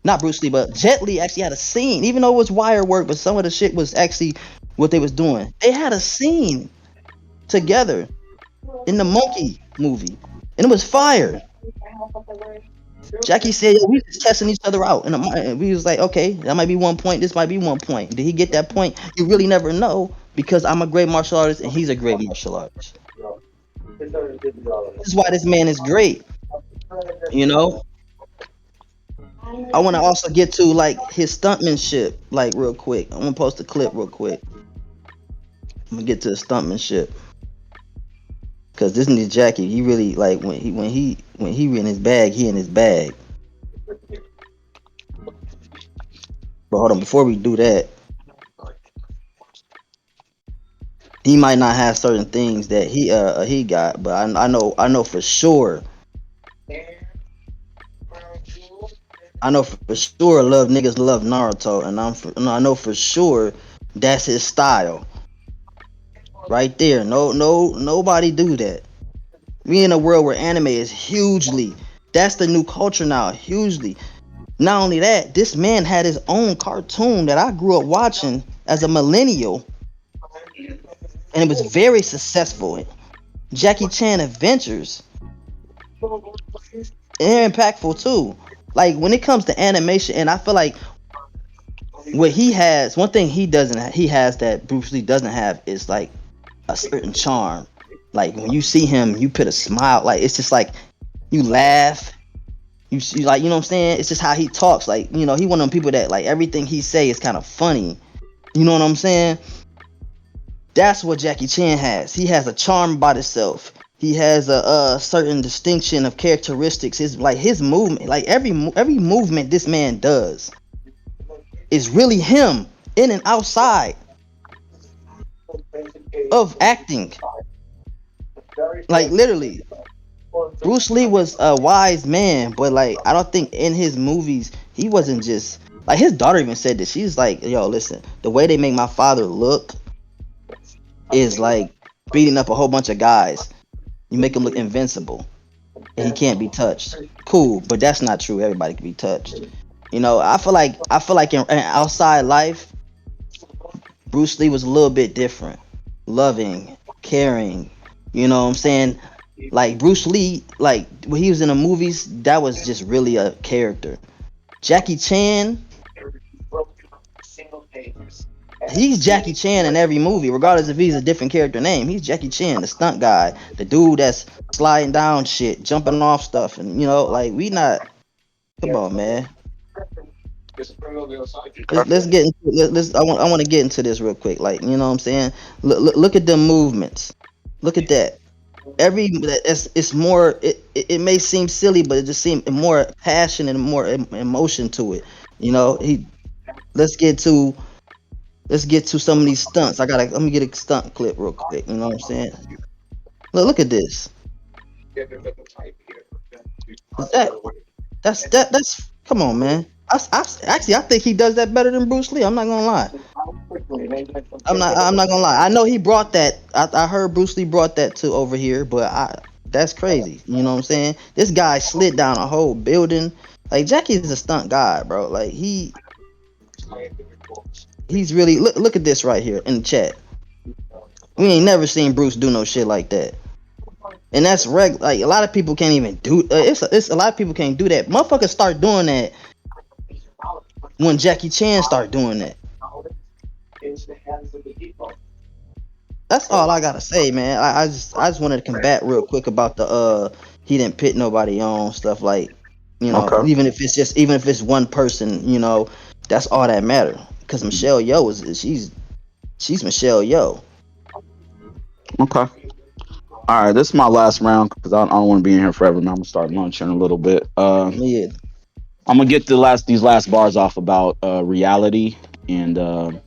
Not Bruce Lee, but Jet Li actually had a scene, even though it was wire work, but some of the shit was actually what they was doing. They had a scene together in the Monkey movie, and it was fire. Jackie said, "Yo, we just testing each other out," and we was like, "Okay, that might be 1 point. This might be 1 point. Did he get that point? You really never know because I'm a great martial artist and he's a great martial artist. This is why this man is great. You know, I want to also get to like his stuntmanship, like real quick. I'm gonna post a clip real quick. I'm gonna get to the stuntmanship because this nigga Jackie, he really like when he in his bag, he in his bag. But hold on, before we do that, he might not have certain things that he got, but I know for sure. I know for sure love niggas love Naruto, and I know for sure that's his style right there. Nobody do that. We in a world where anime is hugely. That's the new culture now, hugely. Not only that, this man had his own cartoon that I grew up watching as a millennial, and it was very successful. Jackie Chan Adventures, and impactful too. Like when it comes to animation, and I feel like what he has, one thing he doesn't, he has that Bruce Lee doesn't have is like a certain charm. Like when you see him, you put a smile. Like it's just like you laugh. You see, like you know what I'm saying. It's just how he talks. Like he one of them people that like everything he say is kind of funny. You know what I'm saying? That's what Jackie Chan has. He has a charm about himself. He has a certain distinction of characteristics. His movement, like every movement this man does is really him in and outside of acting. Like literally, Bruce Lee was a wise man, but like I don't think in his movies he wasn't just like his daughter even said this. She's like, "Yo, listen, the way they make my father look is like beating up a whole bunch of guys. You make him look invincible, and he can't be touched. Cool, but that's not true. Everybody can be touched. I feel like in outside life, Bruce Lee was a little bit different, loving, caring. You know what I'm saying? Like Bruce Lee, like when he was in the movies, that was just really a character. Jackie Chan, he's Jackie Chan in every movie, regardless if he's a different character name. He's Jackie Chan, the stunt guy, the dude that's sliding down shit, jumping off stuff, and like we not. Come on, man. Let's get into let's I want to get into this real quick. Like you know what I'm saying. Look at the movements. Look at that. It's more. It may seem silly, but it just seems more passion and more emotion to it. He. Let's get to let's get to some of these stunts. Let me get a stunt clip real quick. You know what I'm saying? Look at this. Is that's come on, man. Actually I think he does that better than Bruce Lee. I'm not gonna lie. I'm not gonna lie. I know he brought that. I heard Bruce Lee brought that to over here, but that's crazy. You know what I'm saying? This guy slid down a whole building. Like Jackie's a stunt guy, bro. Like he's really look at this right here in the chat. We ain't never seen Bruce do no shit like that. And that's like a lot of people can't even do. It's a lot of people can't do that. Motherfuckers start doing that when Jackie Chan start doing that. That's all I gotta say, man. I just wanted to combat real quick about the he didn't pit nobody on stuff like Okay. even if it's one person, that's all that matter. Because Michelle Yeoh she's Michelle Yeoh. Okay. All right. This is my last round because I don't want to be in here forever. Man. I'm gonna start lunching a little bit. Yeah. I'm gonna get these last bars off about reality and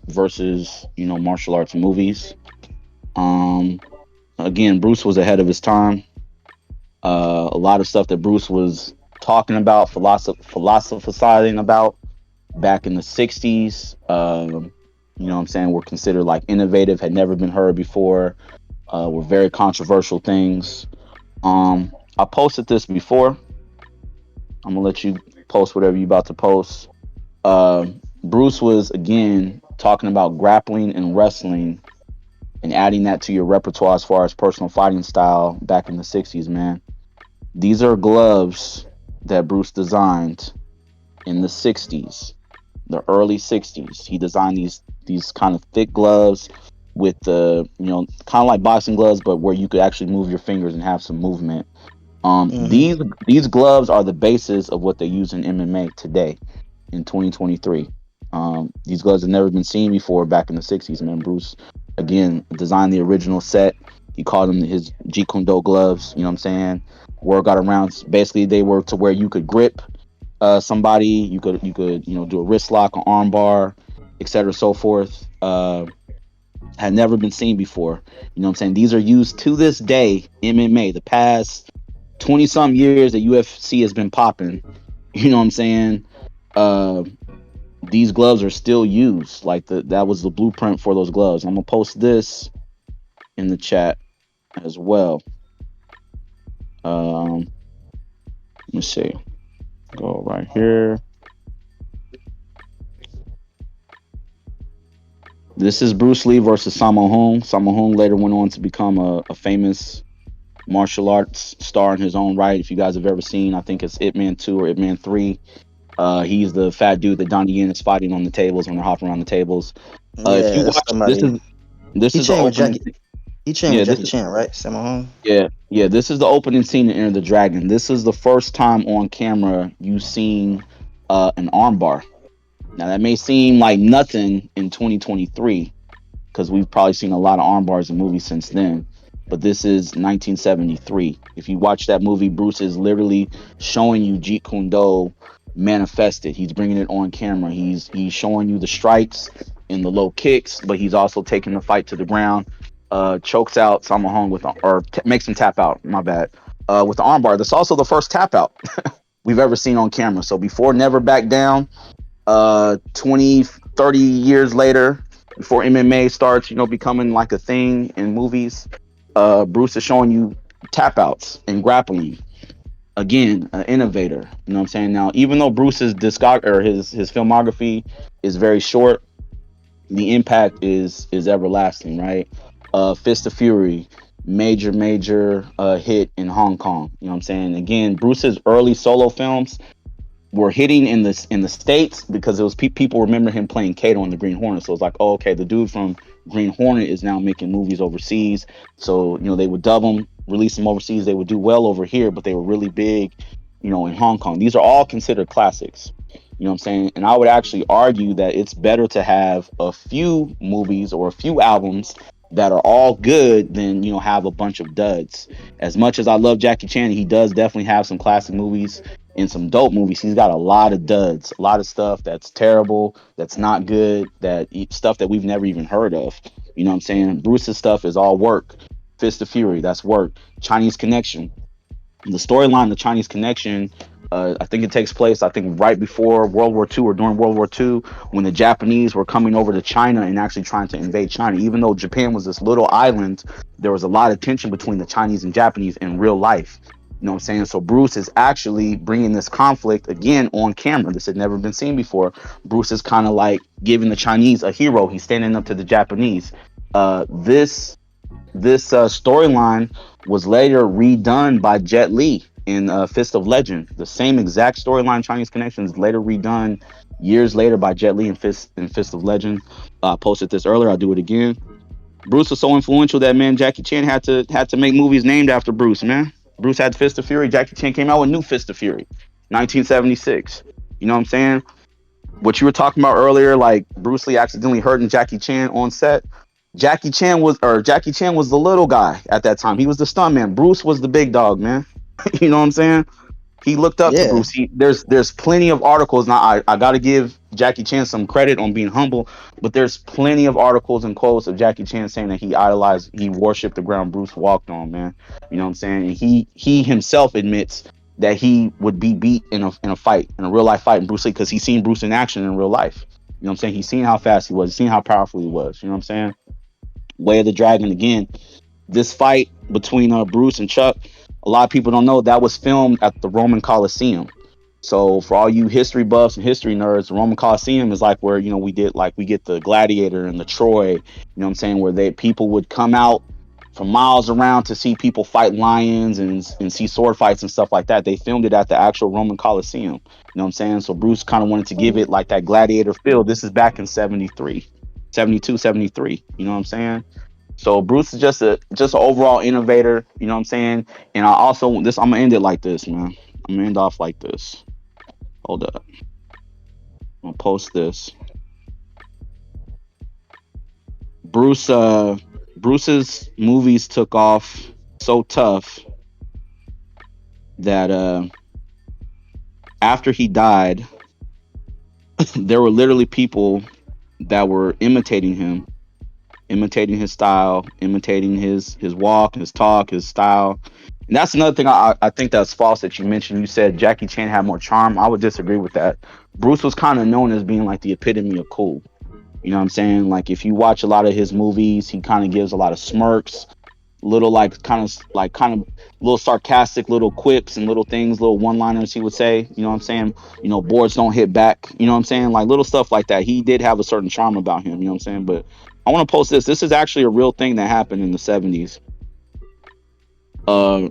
versus martial arts movies. Um, Again, Bruce was ahead of his time. A lot of stuff that Bruce was talking about, philosophizing about back in the '60s. What I'm saying, were considered like innovative, had never been heard before. Were very controversial things. I posted this before. I'm gonna let you post whatever you about to post. Bruce was again talking about grappling and wrestling and adding that to your repertoire as far as personal fighting style back in the '60s, man. These are gloves that Bruce designed in the '60s, the early '60s. He designed these kind of thick gloves with the kind of like boxing gloves, but where you could actually move your fingers and have some movement. Um, Mm-hmm. these these gloves are the basis of what they use in MMA today in 2023. These gloves have never been seen before back in the '60s. Man, Bruce again designed the original set. He called them his Jeet Kune Do gloves. You know what I'm saying? Word got around. Basically, they were to where you could grip somebody. You could do a wrist lock, an arm bar, etc. So forth. Had never been seen before. You know what I'm saying? These are used to this day MMA. The past 20 some years that UFC has been popping. You know what I'm saying? Uh, these gloves are still used. Like that was the blueprint for those gloves. I'm gonna post this in the chat as well. Let me see. Go right here. This is Bruce Lee versus Sammo Hung. Sammo Hung later went on to become a famous martial arts star in his own right. If you guys have ever seen, I think it's Ip Man 2 or Ip Man 3. He's the fat dude that Donnie Yen is fighting on the tables when they're hopping around the tables. If you Yeah, watch, somebody. this He is the trained with opening. Jackie. He trained Yeah, with this Jackie is Chan, right? Sammo Hung. yeah. This is the opening scene in Enter the Dragon. This is the first time on camera you've seen an armbar. Now that may seem like nothing in 2023, because we've probably seen a lot of arm bars in movies since then. But this is 1973. If you watch that movie, Bruce is literally showing you Jeet Kune Do manifested. He's bringing it on camera. He's showing you the strikes and the low kicks, but he's also taking the fight to the ground. Chokes out Sammo Hung makes him tap out. My bad. With the armbar. That's also the first tap out we've ever seen on camera. So before Never Back Down, 20, 30 years later, before MMA starts, becoming like a thing in movies, Bruce is showing you tap outs and grappling. Again, an innovator. You know what I'm saying? Now, even though Bruce's his filmography is very short, the impact is everlasting, right? Fist of Fury, major hit in Hong Kong. You know what I'm saying? Again, Bruce's early solo films were hitting in the states because it was people remember him playing Kato in the Green Hornet. So it's like, oh, okay, the dude from Green Hornet is now making movies overseas. So they would dub them, release them overseas. They would do well over here, but they were really big, in Hong Kong. These are all considered classics. You know what I'm saying? And I would actually argue that it's better to have a few movies or a few albums that are all good than have a bunch of duds. As much as I love Jackie Chan, he does definitely have some classic movies in some dope movies. He's got a lot of duds, a lot of stuff that's terrible, that's not good, stuff that we've never even heard of. You know what I'm saying? Bruce's stuff is all work. Fist of Fury, that's work. Chinese Connection, the storyline, the Chinese Connection. I think it takes place, I think, right before World War II or during World War II, when the Japanese were coming over to China and actually trying to invade China. Even though Japan was this little island, there was a lot of tension between the Chinese and Japanese in real life. You know what I'm saying? So Bruce is actually bringing this conflict again on camera. This had never been seen before. Bruce is kind of like giving the Chinese a hero. He's standing up to the Japanese. This storyline was later redone by Jet Li in Fist of Legend. The same exact storyline, Chinese Connections, later redone years later by Jet Li in Fist of Legend. I posted this earlier. I'll do it again. Bruce was so influential that, man, Jackie Chan had to make movies named after Bruce. Man, Bruce had Fist of Fury. Jackie Chan came out with New Fist of Fury, 1976. You know what I'm saying? What you were talking about earlier, like Bruce Lee accidentally hurting Jackie Chan on set. Jackie Chan was the little guy at that time. He was the stuntman. Bruce was the big dog, man. You know what I'm saying? He looked up to Yeah, Bruce. There's plenty of articles. Now I got to give Jackie Chan some credit on being humble, but there's plenty of articles and quotes of Jackie Chan saying that he idolized, he worshipped the ground Bruce walked on, man. You know what I'm saying? And he himself admits that he would be beat in a fight, in a real life fight in Bruce Lee, because he's seen Bruce in action in real life. You know what I'm saying? He's seen how fast he was, he's seen how powerful he was. You know what I'm saying? Way of the Dragon again. This fight between Bruce and Chuck, a lot of people don't know that was filmed at the Roman Coliseum. So for all you history buffs and history nerds, the Roman Coliseum is like where we get the Gladiator and the Troy. You know what I'm saying? Where people would come out from miles around to see people fight lions and see sword fights and stuff like that. They filmed it at the actual Roman Coliseum. You know what I'm saying? So Bruce kind of wanted to give it like that gladiator feel. This is back in 73, 72, 73. You know what I'm saying? So Bruce is just an overall innovator, you know what I'm saying? And I'm gonna end it like this, man. I'm gonna end off like this. Hold up. I'm gonna post this. Bruce Bruce's movies took off so tough that after he died, there were literally people that were imitating him, imitating his style, imitating his walk, his talk, his style. And that's another thing I think that's false that you mentioned. You said Jackie Chan had more charm. I would disagree with that. Bruce was kind of known as being like the epitome of cool. You know what I'm saying? Like if you watch a lot of his movies, he kind of gives a lot of smirks, little like kind of little sarcastic little quips and little things, little one-liners he would say. You know what I'm saying? Boards don't hit back. You know what I'm saying? Like little stuff like that. He did have a certain charm about him. You know what I'm saying? But I want to post this. This is actually a real thing that happened in the '70s. Uh,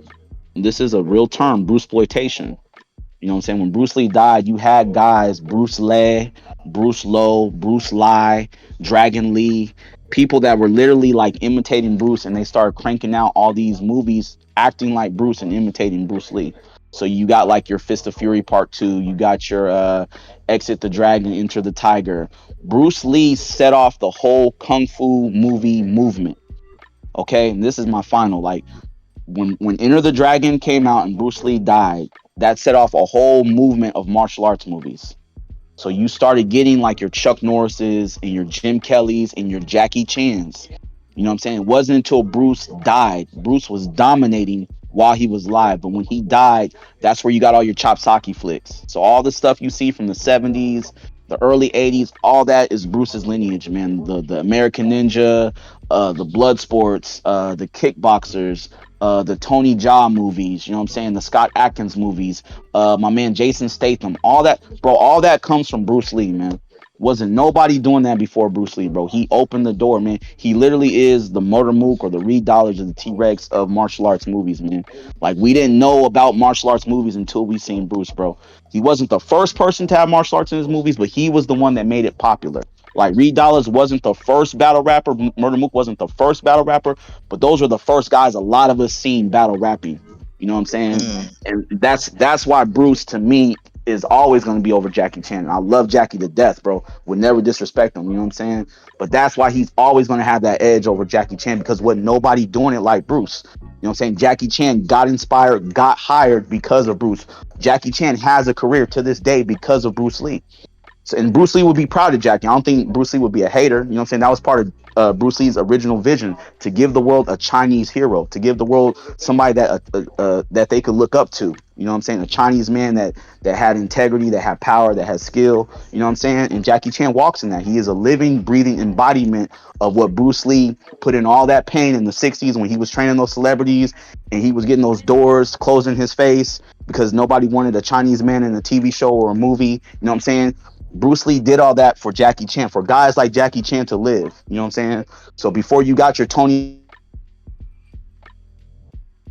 this is a real term, Bruce exploitation. You know what I'm saying? When Bruce Lee died, you had guys, Bruce Lee, Bruce Lowe, Bruce Lee, Dragon Lee, people that were literally like imitating Bruce, and they started cranking out all these movies acting like Bruce and imitating Bruce Lee. So you got like your Fist of Fury Part 2, you got your Exit the Dragon, Enter the Tiger. Bruce Lee set off the whole kung fu movie movement. Okay, and this is my final. Like when Enter the Dragon came out and Bruce Lee died, that set off a whole movement of martial arts movies. So you started getting like your Chuck Norris's and your Jim Kelly's and your Jackie Chan's. You know what I'm saying? It wasn't until Bruce died. Bruce was dominating while he was alive, but when he died, that's where you got all your Chopsaki flicks. So all the stuff you see from the '70s, the early '80s, all that is Bruce's lineage, man. The American Ninja, the blood sports, the kickboxers, the Tony Jaa movies. You know what I'm saying? The Scott Atkins movies, my man Jason Statham, all that, bro, all that comes from Bruce Lee, man. Wasn't nobody doing that before Bruce Lee, bro. He opened the door, man. He literally is the Motor Mook or the Reed Dollars or the T Rex of martial arts movies, man. Like we didn't know about martial arts movies until we seen Bruce, bro. He wasn't the first person to have martial arts in his movies, but he was the one that made it popular. Like Reed Dollars wasn't the first battle rapper, Murder Mook wasn't the first battle rapper, but those were the first guys a lot of us seen battle rapping. You know what I'm saying? Mm, And that's why Bruce to me is always going to be over Jackie Chan. I love Jackie to death, bro. Would never disrespect him. You know what I'm saying? But that's why he's always going to have that edge over Jackie Chan because what nobody doing it like Bruce. You know what I'm saying? Jackie Chan got inspired, got hired because of Bruce. Jackie Chan has a career to this day because of Bruce Lee. So, and Bruce Lee would be proud of Jackie. I don't think Bruce Lee would be a hater. You know what I'm saying? That was part of Bruce Lee's original vision to give the world a Chinese hero, to give the world somebody that they could look up to. You know what I'm saying? A Chinese man that had integrity, that had power, that had skill. You know what I'm saying? And Jackie Chan walks in that. He is a living, breathing embodiment of what Bruce Lee put in all that pain in the '60s when he was training those celebrities and he was getting those doors closed in his face because nobody wanted a Chinese man in a TV show or a movie. You know what I'm saying? Bruce Lee did all that for Jackie Chan, for guys like Jackie Chan to live. You know what I'm saying? So before you got your Tony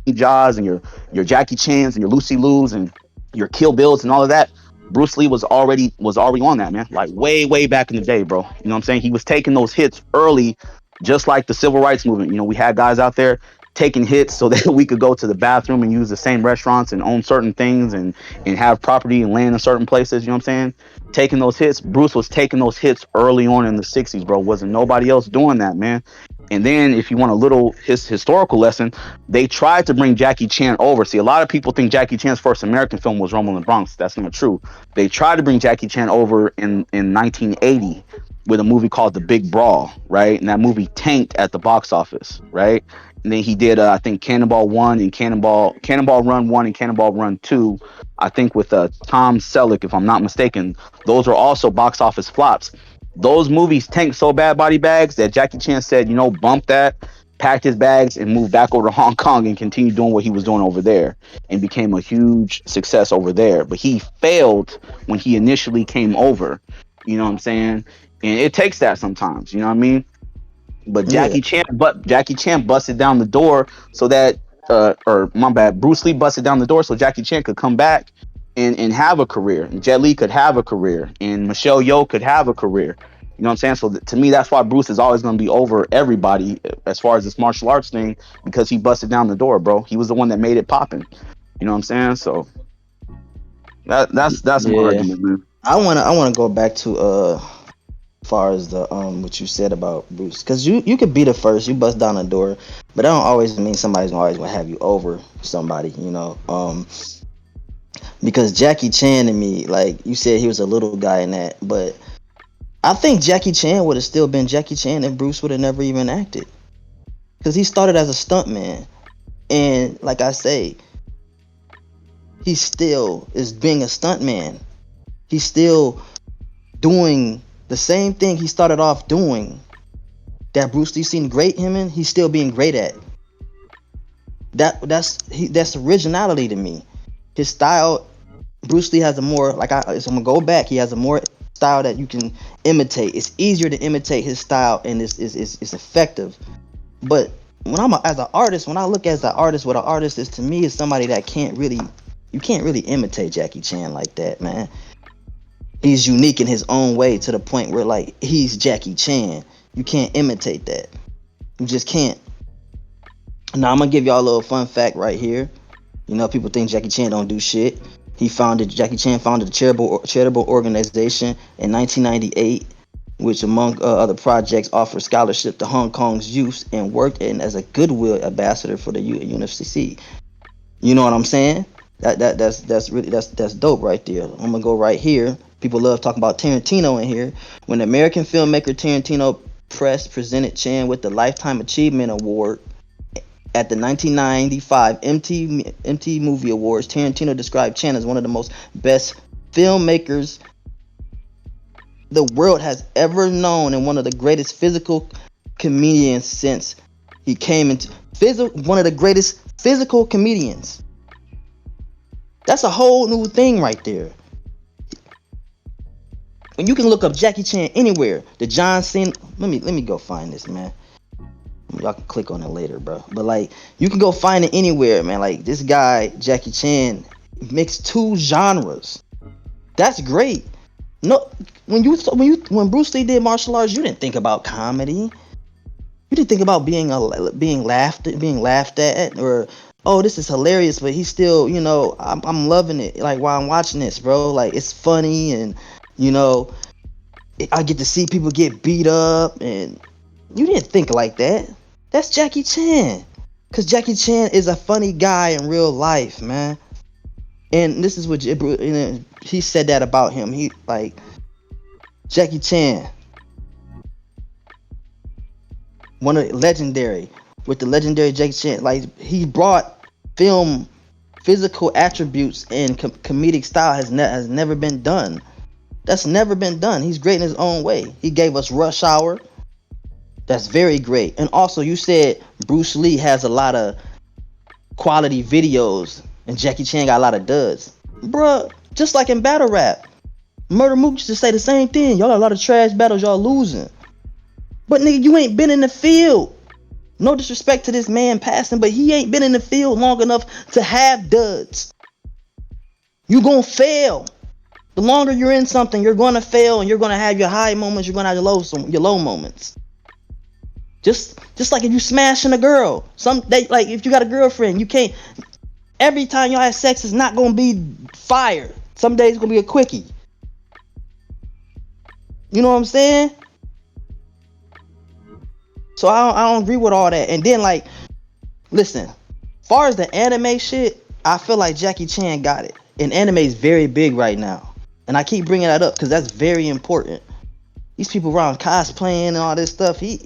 Jaa's and your Jackie Chan's and your Lucy Liu's and your Kill Bills and all of that, Bruce Lee was already on that, man. Like way back in the day, bro. You know what I'm saying? He was taking those hits early, just like the civil rights movement. We had guys out there taking hits so that we could go to the bathroom and use the same restaurants and own certain things and have property and land in certain places. You know what I'm saying? Taking those hits. Bruce was taking those hits early on in the '60s, bro. Wasn't nobody else doing that, man. And then, if you want a little historical lesson, they tried to bring Jackie Chan over. See, a lot of people think Jackie Chan's first American film was Rumble in the Bronx. That's not true. They tried to bring Jackie Chan over in 1980 with a movie called The Big Brawl, right? And that movie tanked at the box office, right? And then he did, I think, Cannonball One and Cannonball Run One and Cannonball Run Two. I think with Tom Selleck, if I'm not mistaken. Those were also box office flops. Those movies tanked so bad, body bags, that Jackie Chan said, bump that, packed his bags, and moved back over to Hong Kong and continued doing what he was doing over there and became a huge success over there. But he failed when he initially came over. You know what I'm saying? And it takes that sometimes. You know what I mean? But yeah, Jackie Chan busted down the door so that or my bad, Bruce Lee busted down the door so Jackie Chan could come back and have a career. And Jet Li could have a career. And Michelle Yeoh could have a career. You know what I'm saying? So to me, that's why Bruce is always going to be over everybody as far as this martial arts thing because he busted down the door, bro. He was the one that made it popping. You know what I'm saying? So that's my Yeah. argument, man. I wanna go back to far as the what you said about Bruce, because you could be the first, you bust down the door, but that don't always mean somebody's always gonna have you over somebody, because Jackie Chan and me, like you said, he was a little guy in that, but I think Jackie Chan would have still been Jackie Chan if Bruce would have never even acted, because he started as a stuntman, and like I say, he still is being a stuntman. He's still doing the same thing he started off doing that Bruce Lee seen great him in. He's still being great at. That's originality to me. His style, Bruce Lee has a more so I'm gonna go back. He has a more style that you can imitate. It's easier to imitate his style, and it's effective. But as an artist, when I look as an artist, what an artist is to me is somebody that you can't really imitate Jackie Chan like that, man. He's unique in his own way to the point where like he's Jackie Chan. You can't imitate that. You just can't. Now I'm gonna give y'all a little fun fact right here. You know, people think Jackie Chan don't do shit. Jackie Chan founded a charitable organization in 1998, which among other projects offered scholarship to Hong Kong's youth and worked in as a goodwill ambassador for the UNFCCC. You know what I'm saying? That's really that's dope right there. I'm gonna go right here. People love talking about Tarantino in here. When American filmmaker Tarantino Press presented Chan with the Lifetime Achievement Award at the 1995 MTV Movie Awards, Tarantino described Chan as one of the most best filmmakers the world has ever known and one of the greatest physical comedians since he came into one of the greatest physical comedians. That's a whole new thing right there. When you can look up Jackie Chan anywhere, the John Cena. Let me go find this, man. Y'all can click on it later, bro. But like, you can go find it anywhere, man. Like this guy Jackie Chan mixed two genres. That's great. No, when Bruce Lee did martial arts, you didn't think about comedy. You didn't think about being laughed at, or oh, this is hilarious, but he's still, I'm loving it. Like while I'm watching this, bro, like it's funny, and you know, I get to see people get beat up, and you didn't think like that. That's Jackie Chan, cause Jackie Chan is a funny guy in real life, man. And this is what he said that about him. He like Jackie Chan, one of legendary with the legendary Jackie Chan. Like he brought film physical attributes and comedic style has never been done. That's never been done. He's great in his own way. He gave us Rush Hour. That's very great. And also, you said Bruce Lee has a lot of quality videos, and Jackie Chan got a lot of duds. Bruh, just like in battle rap, Murder Mook used to say the same thing. Y'all got a lot of trash battles y'all losing. But nigga, you ain't been in the field. No disrespect to this man passing, but he ain't been in the field long enough to have duds. You gonna fail. The longer you're in something, you're gonna fail, and you're gonna have your high moments. You're gonna have your low moments. Just like if you smashing a girl, like if you got a girlfriend, you can't. Every time y'all have sex, is not gonna be fire. Some days it's gonna be a quickie. You know what I'm saying? So I don't agree with all that. And then like, listen, far as the anime shit, I feel like Jackie Chan got it. And anime is very big right now. And I keep bringing that up because that's very important. These people around cosplaying and all this stuff. I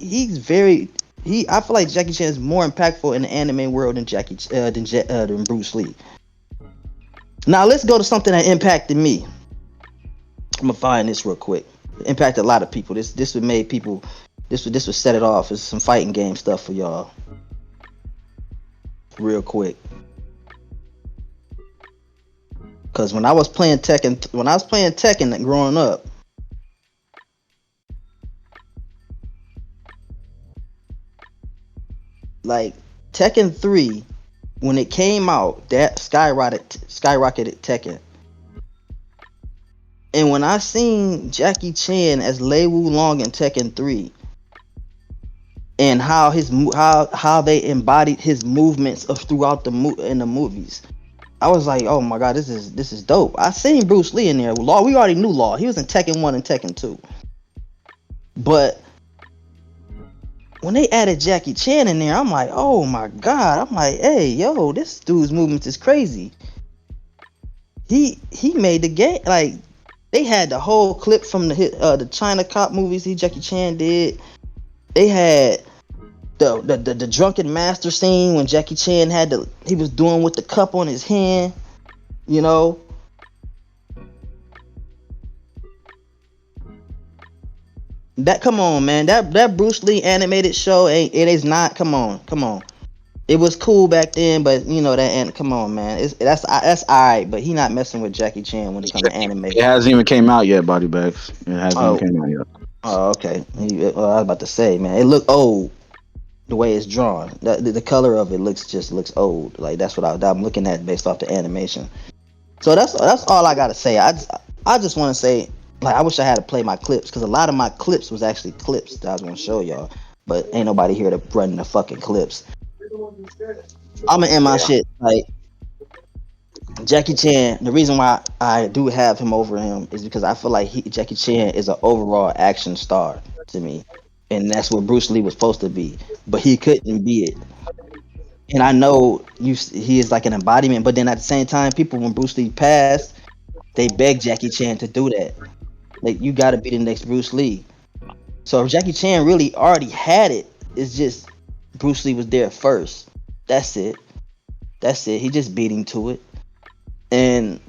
feel like Jackie Chan is more impactful in the anime world than Bruce Lee. Now let's go to something that impacted me. I'm gonna find this real quick. It impacted a lot of people. This would made people. This would set it off. It's some fighting game stuff for y'all. Real quick. Cause when I was playing Tekken growing up, like Tekken 3, when it came out, that skyrocketed Tekken. And when I seen Jackie Chan as Lei Wulong in Tekken 3, and how they embodied his movements throughout in the movies, I was like, oh my god, this is dope. I seen Bruce Lee in there. Law, we already knew Law. He was in Tekken 1 and Tekken 2. But when they added Jackie Chan in there, I'm like, oh my god. I'm like, hey, yo, this dude's movements is crazy. He made the game. Like, they had the whole clip from the China Cop movies Jackie Chan did. They had the drunken master scene when Jackie Chan he was doing with the cup on his hand, you know. That come on, man. That Bruce Lee animated show ain't it is not. Come on, come on. It was cool back then, but you know that. And come on, man. That's all right. But he not messing with Jackie Chan when it come to anime. It hasn't even came out yet, Body Bags. It hasn't even Oh, came out yet. oh, okay. Well, I was about to say, man, it look old the way it's drawn. The color of it looks old. Like I'm looking at based off the animation. So that's all I gotta say. I just want to say, like, I wish I had to play my clips because a lot of my clips was actually clips that I was gonna show y'all, but ain't nobody here to run the fucking clips. I'm gonna end my Yeah. shit like Jackie Chan. The reason why I do have him over him is because I feel like Jackie Chan is an overall action star to me, and that's what Bruce Lee was supposed to be, but he couldn't be it. And I know he is like an embodiment, but then at the same time, people when Bruce Lee passed, they begged Jackie Chan to do that. Like you got to be the next Bruce Lee. So if Jackie Chan really already had it, it's just Bruce Lee was there first. That's it. That's it. He just beat him to it. And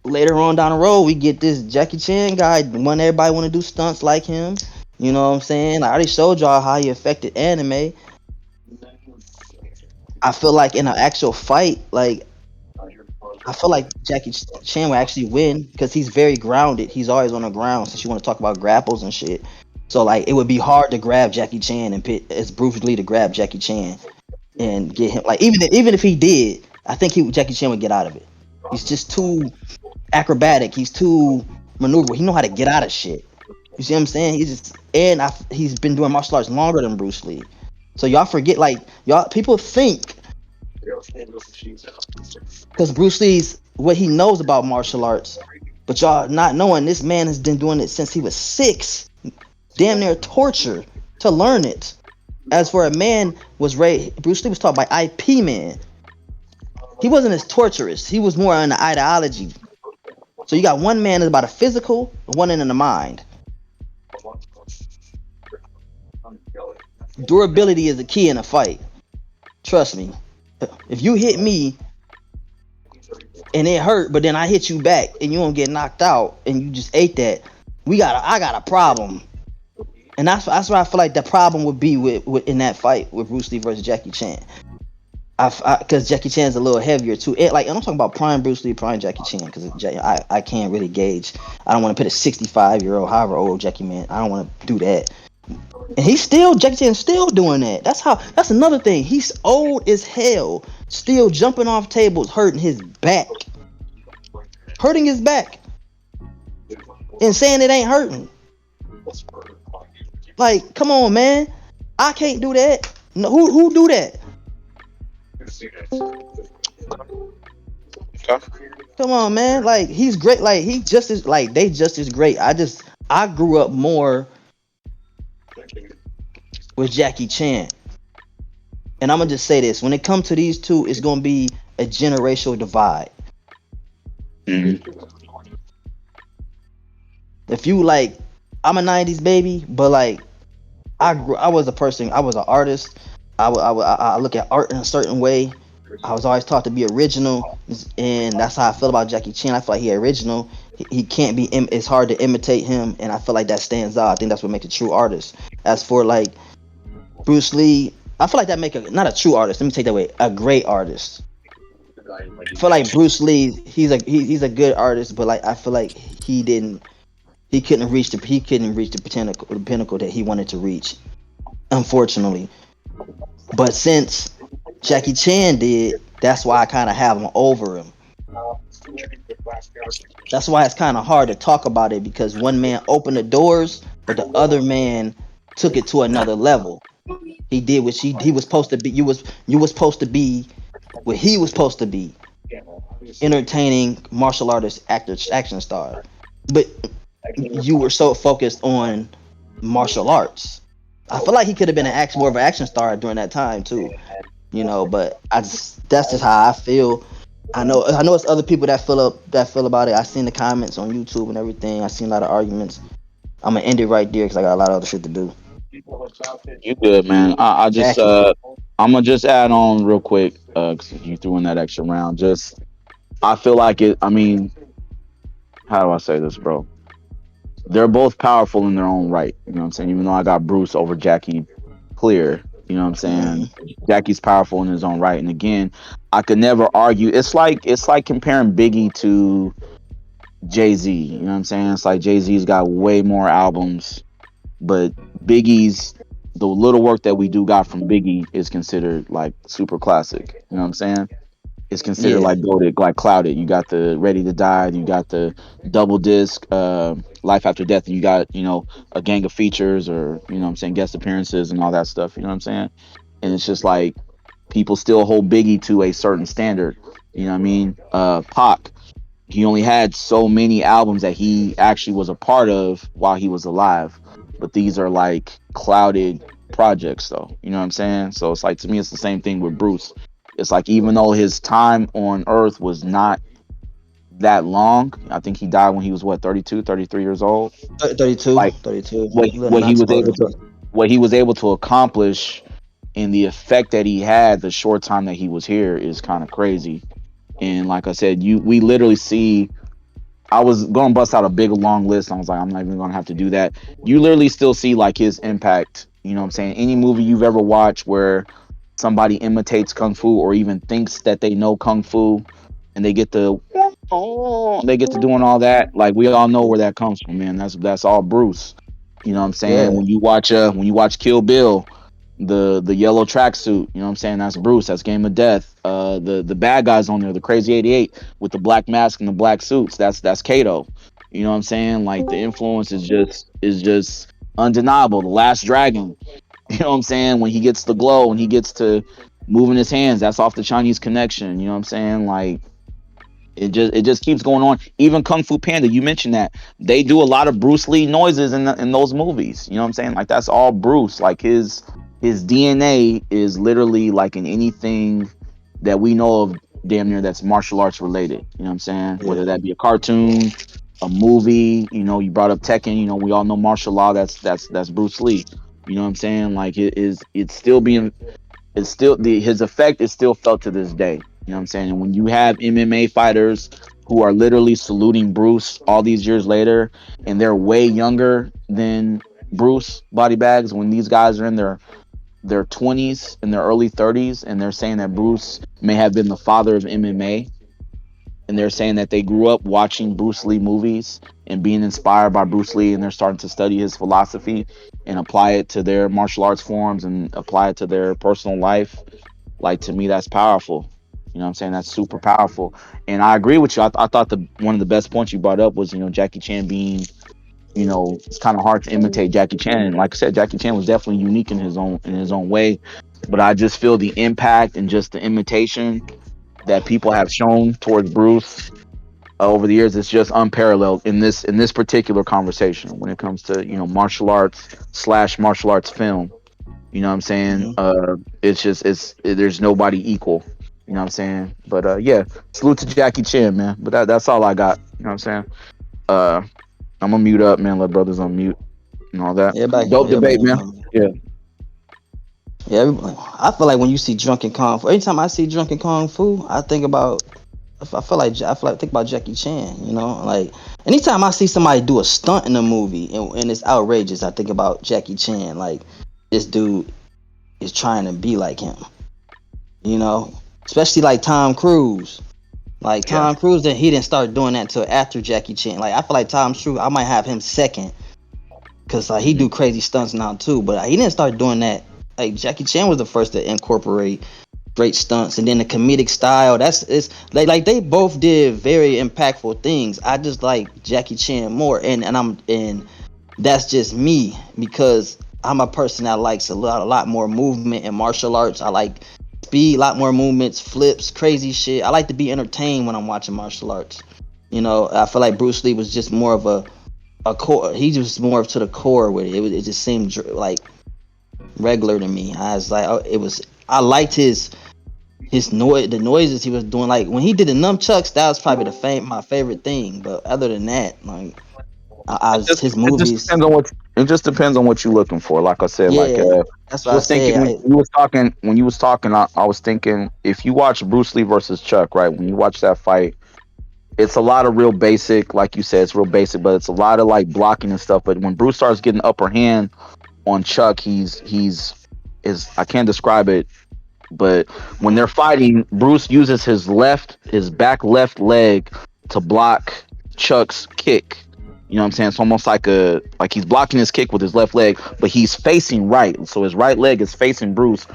later on down the road, we get this Jackie Chan guy. When everybody want to do stunts like him, you know what I'm saying? I already showed y'all how he affected anime. I feel like in an actual fight, like I feel like Jackie Chan would actually win because he's very grounded. He's always on the ground. Since you want to talk about grapples and shit, so like it would be hard to grab Jackie Chan and pit as Bruce Lee to grab Jackie Chan and get him. Like even if he did, I think Jackie Chan would get out of it. He's just too acrobatic. He's too maneuverable. He know how to get out of shit. You see what I'm saying? He's been doing martial arts longer than Bruce Lee. So y'all forget like y'all people think because Bruce Lee's what he knows about martial arts, but y'all not knowing this man has been doing it since he was 6, damn near torture to learn it. As for a man was raised, Bruce Lee was taught by IP man. He wasn't as torturous. He was more on the ideology. So you got one man is about a physical, one in the mind. Durability is the key in a fight. Trust me. If you hit me and it hurt, but then I hit you back and you don't get knocked out and you just ate that, I got a problem. And that's what I feel like the problem would be with in that fight with Bruce Lee versus Jackie Chan. Because Jackie Chan's a little heavier too. And I'm talking about prime Bruce Lee, prime Jackie Chan, because I can't really gauge. I don't want to put a 65-year-old, however old Jackie man. I don't want to do that. And Jackie Chan's still doing that. That's another thing. He's old as hell, still jumping off tables, hurting his back, and saying it ain't hurting. Like, come on, man. I can't do that. No, who do that? Okay. Come on, man. Like he's great. Like he just as like they just as great. I grew up more with Jackie Chan. And I'm gonna just say this: when it comes to these two, it's gonna be a generational divide. Hmm. If you like, I'm a '90s baby, but like I was a person. I was an artist. I look at art in a certain way. I was always taught to be original, and that's how I feel about Jackie Chan. I feel like he original. He can't be. It's hard to imitate him, and I feel like that stands out. I think that's what makes a true artist. As for like Bruce Lee, I feel like that make a not a true artist. Let me take that away. A great artist. I feel like Bruce Lee, he's a good artist, but like I feel like he couldn't reach the pinnacle that he wanted to reach, unfortunately. But since Jackie Chan did, that's why I kind of have him over him. That's why it's kind of hard to talk about it because one man opened the doors, but the other man took it to another level. He did what he was supposed to be. You was supposed to be what he was supposed to be, entertaining martial artist actor action star. But you were so focused on martial arts. I feel like he could have been more of an action star during that time too, you know. But that's just how I feel. I know it's other people that feel about it. I seen the comments on YouTube and everything. I seen a lot of arguments. I'm gonna end it right there because I got a lot of other shit to do. You good, man. I just Jackie, I'm gonna just add on real quick, 'cause you threw in that extra round. Just I feel like it. I mean, how do I say this, bro? they're both powerful in their own right. You know what I'm saying? Even though I got Bruce over Jackie clear, you know what I'm saying? Mm-hmm. Jackie's powerful in his own right. And again, I could never argue. It's like comparing Biggie to Jay-Z. You know what I'm saying? It's like Jay-Z's got way more albums, but Biggie's the little work that we do got from Biggie is considered like super classic. You know what I'm saying? It's considered Yeah, like goaded, like clouded. You got the Ready to Die, you got the double disc, Life After Death, and you got, a gang of features or, what I'm saying, guest appearances and all that stuff. You know what I'm saying? And it's just like people still hold Biggie to a certain standard. You know what I mean? Pac, he only had so many albums that he actually was a part of while he was alive. But these are like clouded projects though. You know what I'm saying? So it's like to me it's the same thing with Bruce. It's like even though his time on earth was not that long, I think he died when he was what, 32, 33 years old. 32, Like 32. what Little what he not was too older able than to me. what he was able to accomplish and the effect that he had the short time that he was here is kind of crazy. And like I said, we literally see, I was going to bust out a big long list. I was like, I'm not even going to have to do that. You literally still see like his impact. You know what I'm saying? Any movie you've ever watched where somebody imitates kung fu or even thinks that they know kung fu and they get to doing all that. Like we all know where that comes from, man. That's all Bruce. You know what I'm saying? Yeah, When you watch Kill Bill, the yellow tracksuit, you know what I'm saying? That's Bruce. That's Game of Death. The bad guys on there, the Crazy 88 with the black mask and the black suits. That's Kato. You know what I'm saying? Like the influence is just undeniable. The Last Dragon. You know what I'm saying? When he gets the glow and he gets to moving his hands, that's off the Chinese Connection. You know what I'm saying? Like it just keeps going on. Even Kung Fu Panda, you mentioned that they do a lot of Bruce Lee noises in those movies. You know what I'm saying? Like that's all Bruce. Like his DNA is literally like in anything that we know of, damn near that's martial arts related. You know what I'm saying? yeah, Whether that be a cartoon, a movie. You brought up Tekken. We all know martial law. That's Bruce Lee. You know what I'm saying? Like it's still being, it's still his effect is still felt to this day. You know what I'm saying? And when you have MMA fighters who are literally saluting Bruce all these years later, and they're way younger than Bruce body bags, when these guys are in their 20s and their early 30s, and they're saying that Bruce may have been the father of MMA, and they're saying that they grew up watching Bruce Lee movies and being inspired by Bruce Lee, and they're starting to study his philosophy and apply it to their martial arts forms and apply it to their personal life. Like to me, that's powerful. You know what I'm saying? That's super powerful. And I agree with you. I thought the one of the best points you brought up was, Jackie Chan being, it's kind of hard to imitate Jackie Chan. And like I said, Jackie Chan was definitely unique in his own way. But I just feel the impact and just the imitation that people have shown towards Bruce over the years, it's just unparalleled in this particular conversation when it comes to martial arts slash martial arts film. You know what I'm saying? hmm It's just there's nobody equal. You know what I'm saying? But yeah, salute to Jackie Chan, man. But that's all I got. You know what I'm saying? Uh, I'm gonna mute up, man. Let brothers unmute and all that. Dope everybody debate, man. on. Yeah, Yeah, I feel like when you see drunken kung fu, anytime I see drunken kung fu, I think about. I think about Jackie Chan. Like anytime I see somebody do a stunt in a movie and it's outrageous, I think about Jackie Chan. Like this dude is trying to be like him. You know, especially like Tom Cruise. Like yeah. Tom Cruise, that he didn't start doing that until after Jackie Chan. Like I feel like Tom Cruise, I might have him second because he Hmm. do crazy stunts now too. But he didn't start doing that. Like Jackie Chan was the first to incorporate great stunts and then the comedic style. That's it's like they both did very impactful things. I just like Jackie Chan more, and that's just me because I'm a person that likes a lot more movement and martial arts. I like speed, a lot more movements, flips, crazy shit. I like to be entertained when I'm watching martial arts. I feel like Bruce Lee was just more of a core. He was more to the core with it. It just seemed like regular to me. I was like, oh, it was. I liked his noise, the noises he was doing. Like when he did the nunchucks, that was probably my favorite thing. But other than that, like I It was just his it just movies. depends on what it just depends on what you're looking for. Like I said, like Yeah, that's I what I was thinking said. when you was talking, I was thinking if you watch Bruce Lee versus Chuck, right? When you watch that fight, it's a lot of real basic, like you said, it's real basic, but it's a lot of like blocking and stuff. But when Bruce starts getting upper hand on Chuck, he's is I can't describe it, but when they're fighting, Bruce uses his back left leg to block Chuck's kick. You know what I'm saying? It's almost like he's blocking his kick with his left leg, but he's facing right. So his right leg is facing Bruce,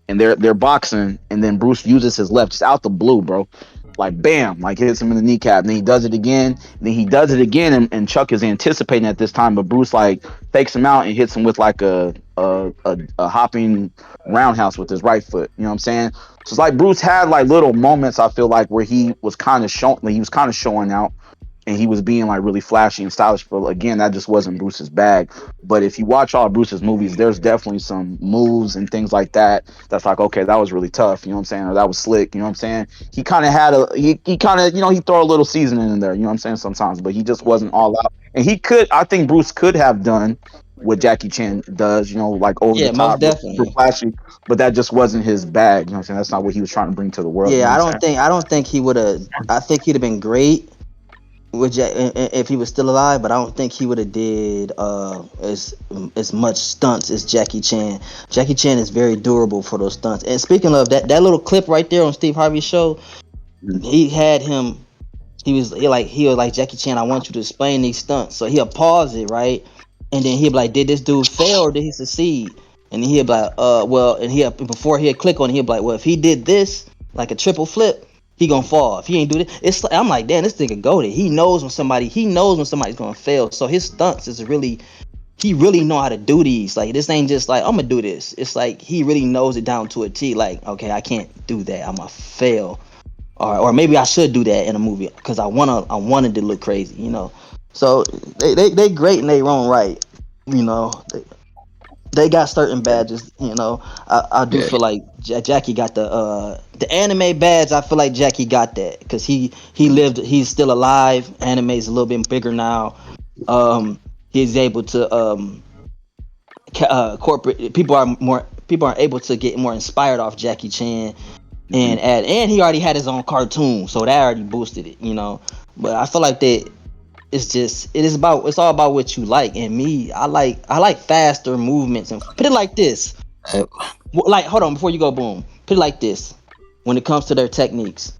and they're boxing, and then Bruce uses his left just out the blue, bro. Like bam, like hits him in the kneecap. And then he does it again. And then he does it again, and Chuck is anticipating at this time, but Bruce like fakes him out and hits him with like a hopping roundhouse with his right foot. You know what I'm saying? So it's like Bruce had like little moments. I feel like where he was kind of showing, like, he was kind of showing out, and he was being like really flashy and stylish. But again, that just wasn't Bruce's bag. But if you watch all of Bruce's movies, there's definitely some moves and things like that. That's like, okay, that was really tough. You know what I'm saying? Or that was slick. You know what I'm saying? He kind of had he kind of, he throw a little seasoning in there. You know what I'm saying? Sometimes, but he just wasn't all out. And he could, I think Bruce could have done what Jackie Chan does. Like over the Yeah, most top, super definitely. flashy. But that just wasn't his bag. You know what I'm saying? That's not what he was trying to bring to the world. You know Yeah, what I'm I don't think he would have. I think he'd have been great with if he was still alive, but I don't think he would have did as much stunts as Jackie Chan. Jackie Chan is very durable for those stunts. And speaking of that little clip right there on Steve Harvey's show, saying? he had him. He was like Jackie Chan. I want you to explain these stunts. So he'll pause it, right, and then he'll be like, "Did this dude fail or did he succeed?" And then he'll be like, well," and he before he'll click on it, he'll be like, "Well, if he did this like a triple flip, he gonna fall. If he ain't do this, it's like, I'm like, damn, this nigga goated. He knows when somebody's gonna fail. So his stunts is really he really know how to do these. Like this ain't just like I'm gonna do this. It's like he really knows it down to a T. Like okay, I can't do that. I'm gonna fail or maybe I should do that in a movie because I wanted to look crazy, you know. So they great in their own right, you know. They got certain badges, you know. I do Yeah. feel like Jackie got the anime badge. I feel like Jackie got that because he lived. He's still alive. Anime is a little bit bigger now. He's able to corporate people are able to get more inspired off Jackie Chan Mhm. and he already had his own cartoon, so that already boosted it, you know. But I feel like that it's all about what you like. And me, I like faster movements. And put it like this, Uh, like hold on before you go boom. Put it like this, when it comes to their techniques.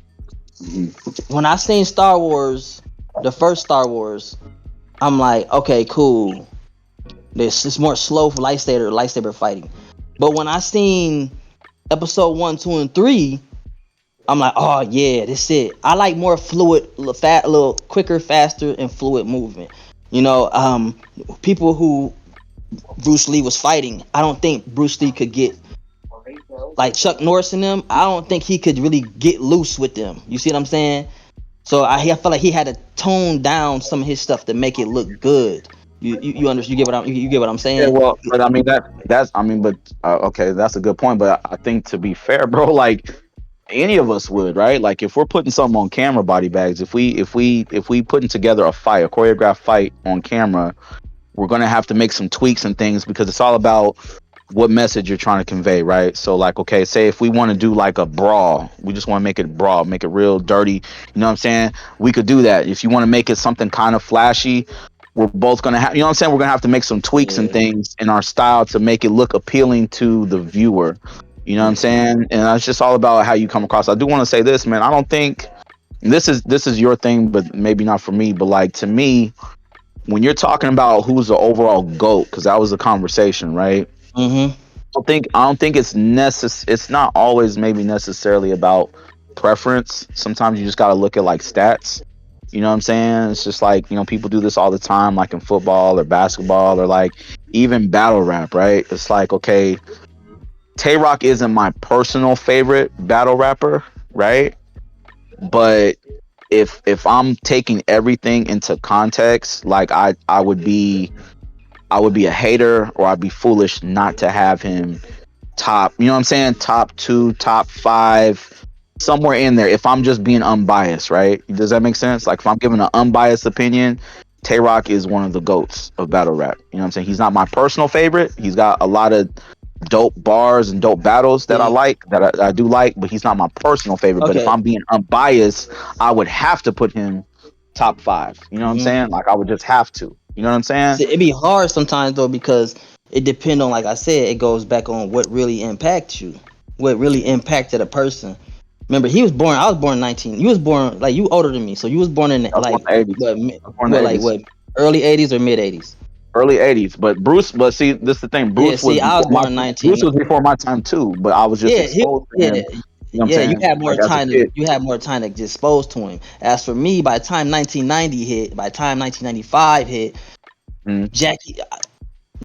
Mhm. When I seen Star Wars, the first Star Wars, I'm like, okay, cool. This is more slow for lightsaber fighting. But when I seen episode 1, 2, and 3, I'm like, oh yeah, this it. I like more fluid, a little quicker, faster, and fluid movement. You know, people who Bruce Lee was fighting, I don't think Bruce Lee could get like Chuck Norris and them. I don't think he could really get loose with them. You see what I'm saying? So I felt like he had to tone down some of his stuff to make it look good. You get what you get what I'm Yeah, saying? well, but I mean that's I mean, but okay, that's a good point. But I think to be fair, bro, like any of us would, right? Like if we're putting something on camera, body bags. If we putting together a fight, a choreographed fight on camera, we're gonna have to make some tweaks and things because it's all about what message you're trying to convey, right? So like, okay, say if we want to do like a brawl, we just want to make it brawl, make it real dirty. You know what I'm saying? We could do that. If you want to make it something kind of flashy, we're both gonna have, you know what I'm saying? We're gonna have to make some tweaks and Yeah, things in our style to make it look appealing to the viewer. You know what I'm yeah. saying? And it's just all about how you come across. I do want to say this, man. I don't think this is your thing, but maybe not for me. But like to me, when you're talking about who's the overall goat, because that was the conversation, right? Mhm. I don't think it's not always maybe necessarily about preference. Sometimes you just got to look at like stats. You know what I'm saying? It's just like, people do this all the time, like in football or basketball or like even battle rap, right? It's like, okay, Tay Rock isn't my personal favorite battle rapper, right? But if I'm taking everything into context, like I would be a hater or I'd be foolish not to have him top, you know what I'm saying? Top two, top five, somewhere in there. If I'm just being unbiased, right? Does that make sense? Like if I'm giving an unbiased opinion, Tay Rock is one of the goats of battle rap. You know what I'm saying? He's not my personal favorite. He's got a lot of dope bars and dope battles that I Yeah. like, that I do like, but he's not my personal favorite. But if Okay. I'm being unbiased, I would have to put him. top five. You know what I'm Mhm. saying? Like I would just have to. You know what I'm saying? See, it be hard sometimes though because it depend on, like I said, it goes back on what really impacts you, what really impacted a person. Remember, he was born. I was born 19. You was born like you older than me, so you was born in I was born like in the 80s. what I was born in the 80s. what early 80s or mid 80s. Early 80s. But Bruce, but see, this is the thing. Yeah, Bruce was see, I was before my born 19. Bruce was before my time too. But I was just Yeah, exposed to yeah, him. You know what I'm yeah. You saying? had more Like as a time to kid. get exposed to him. As for me, by the time 1990 hit, by the time 1995 hit, Mhm. Jackie.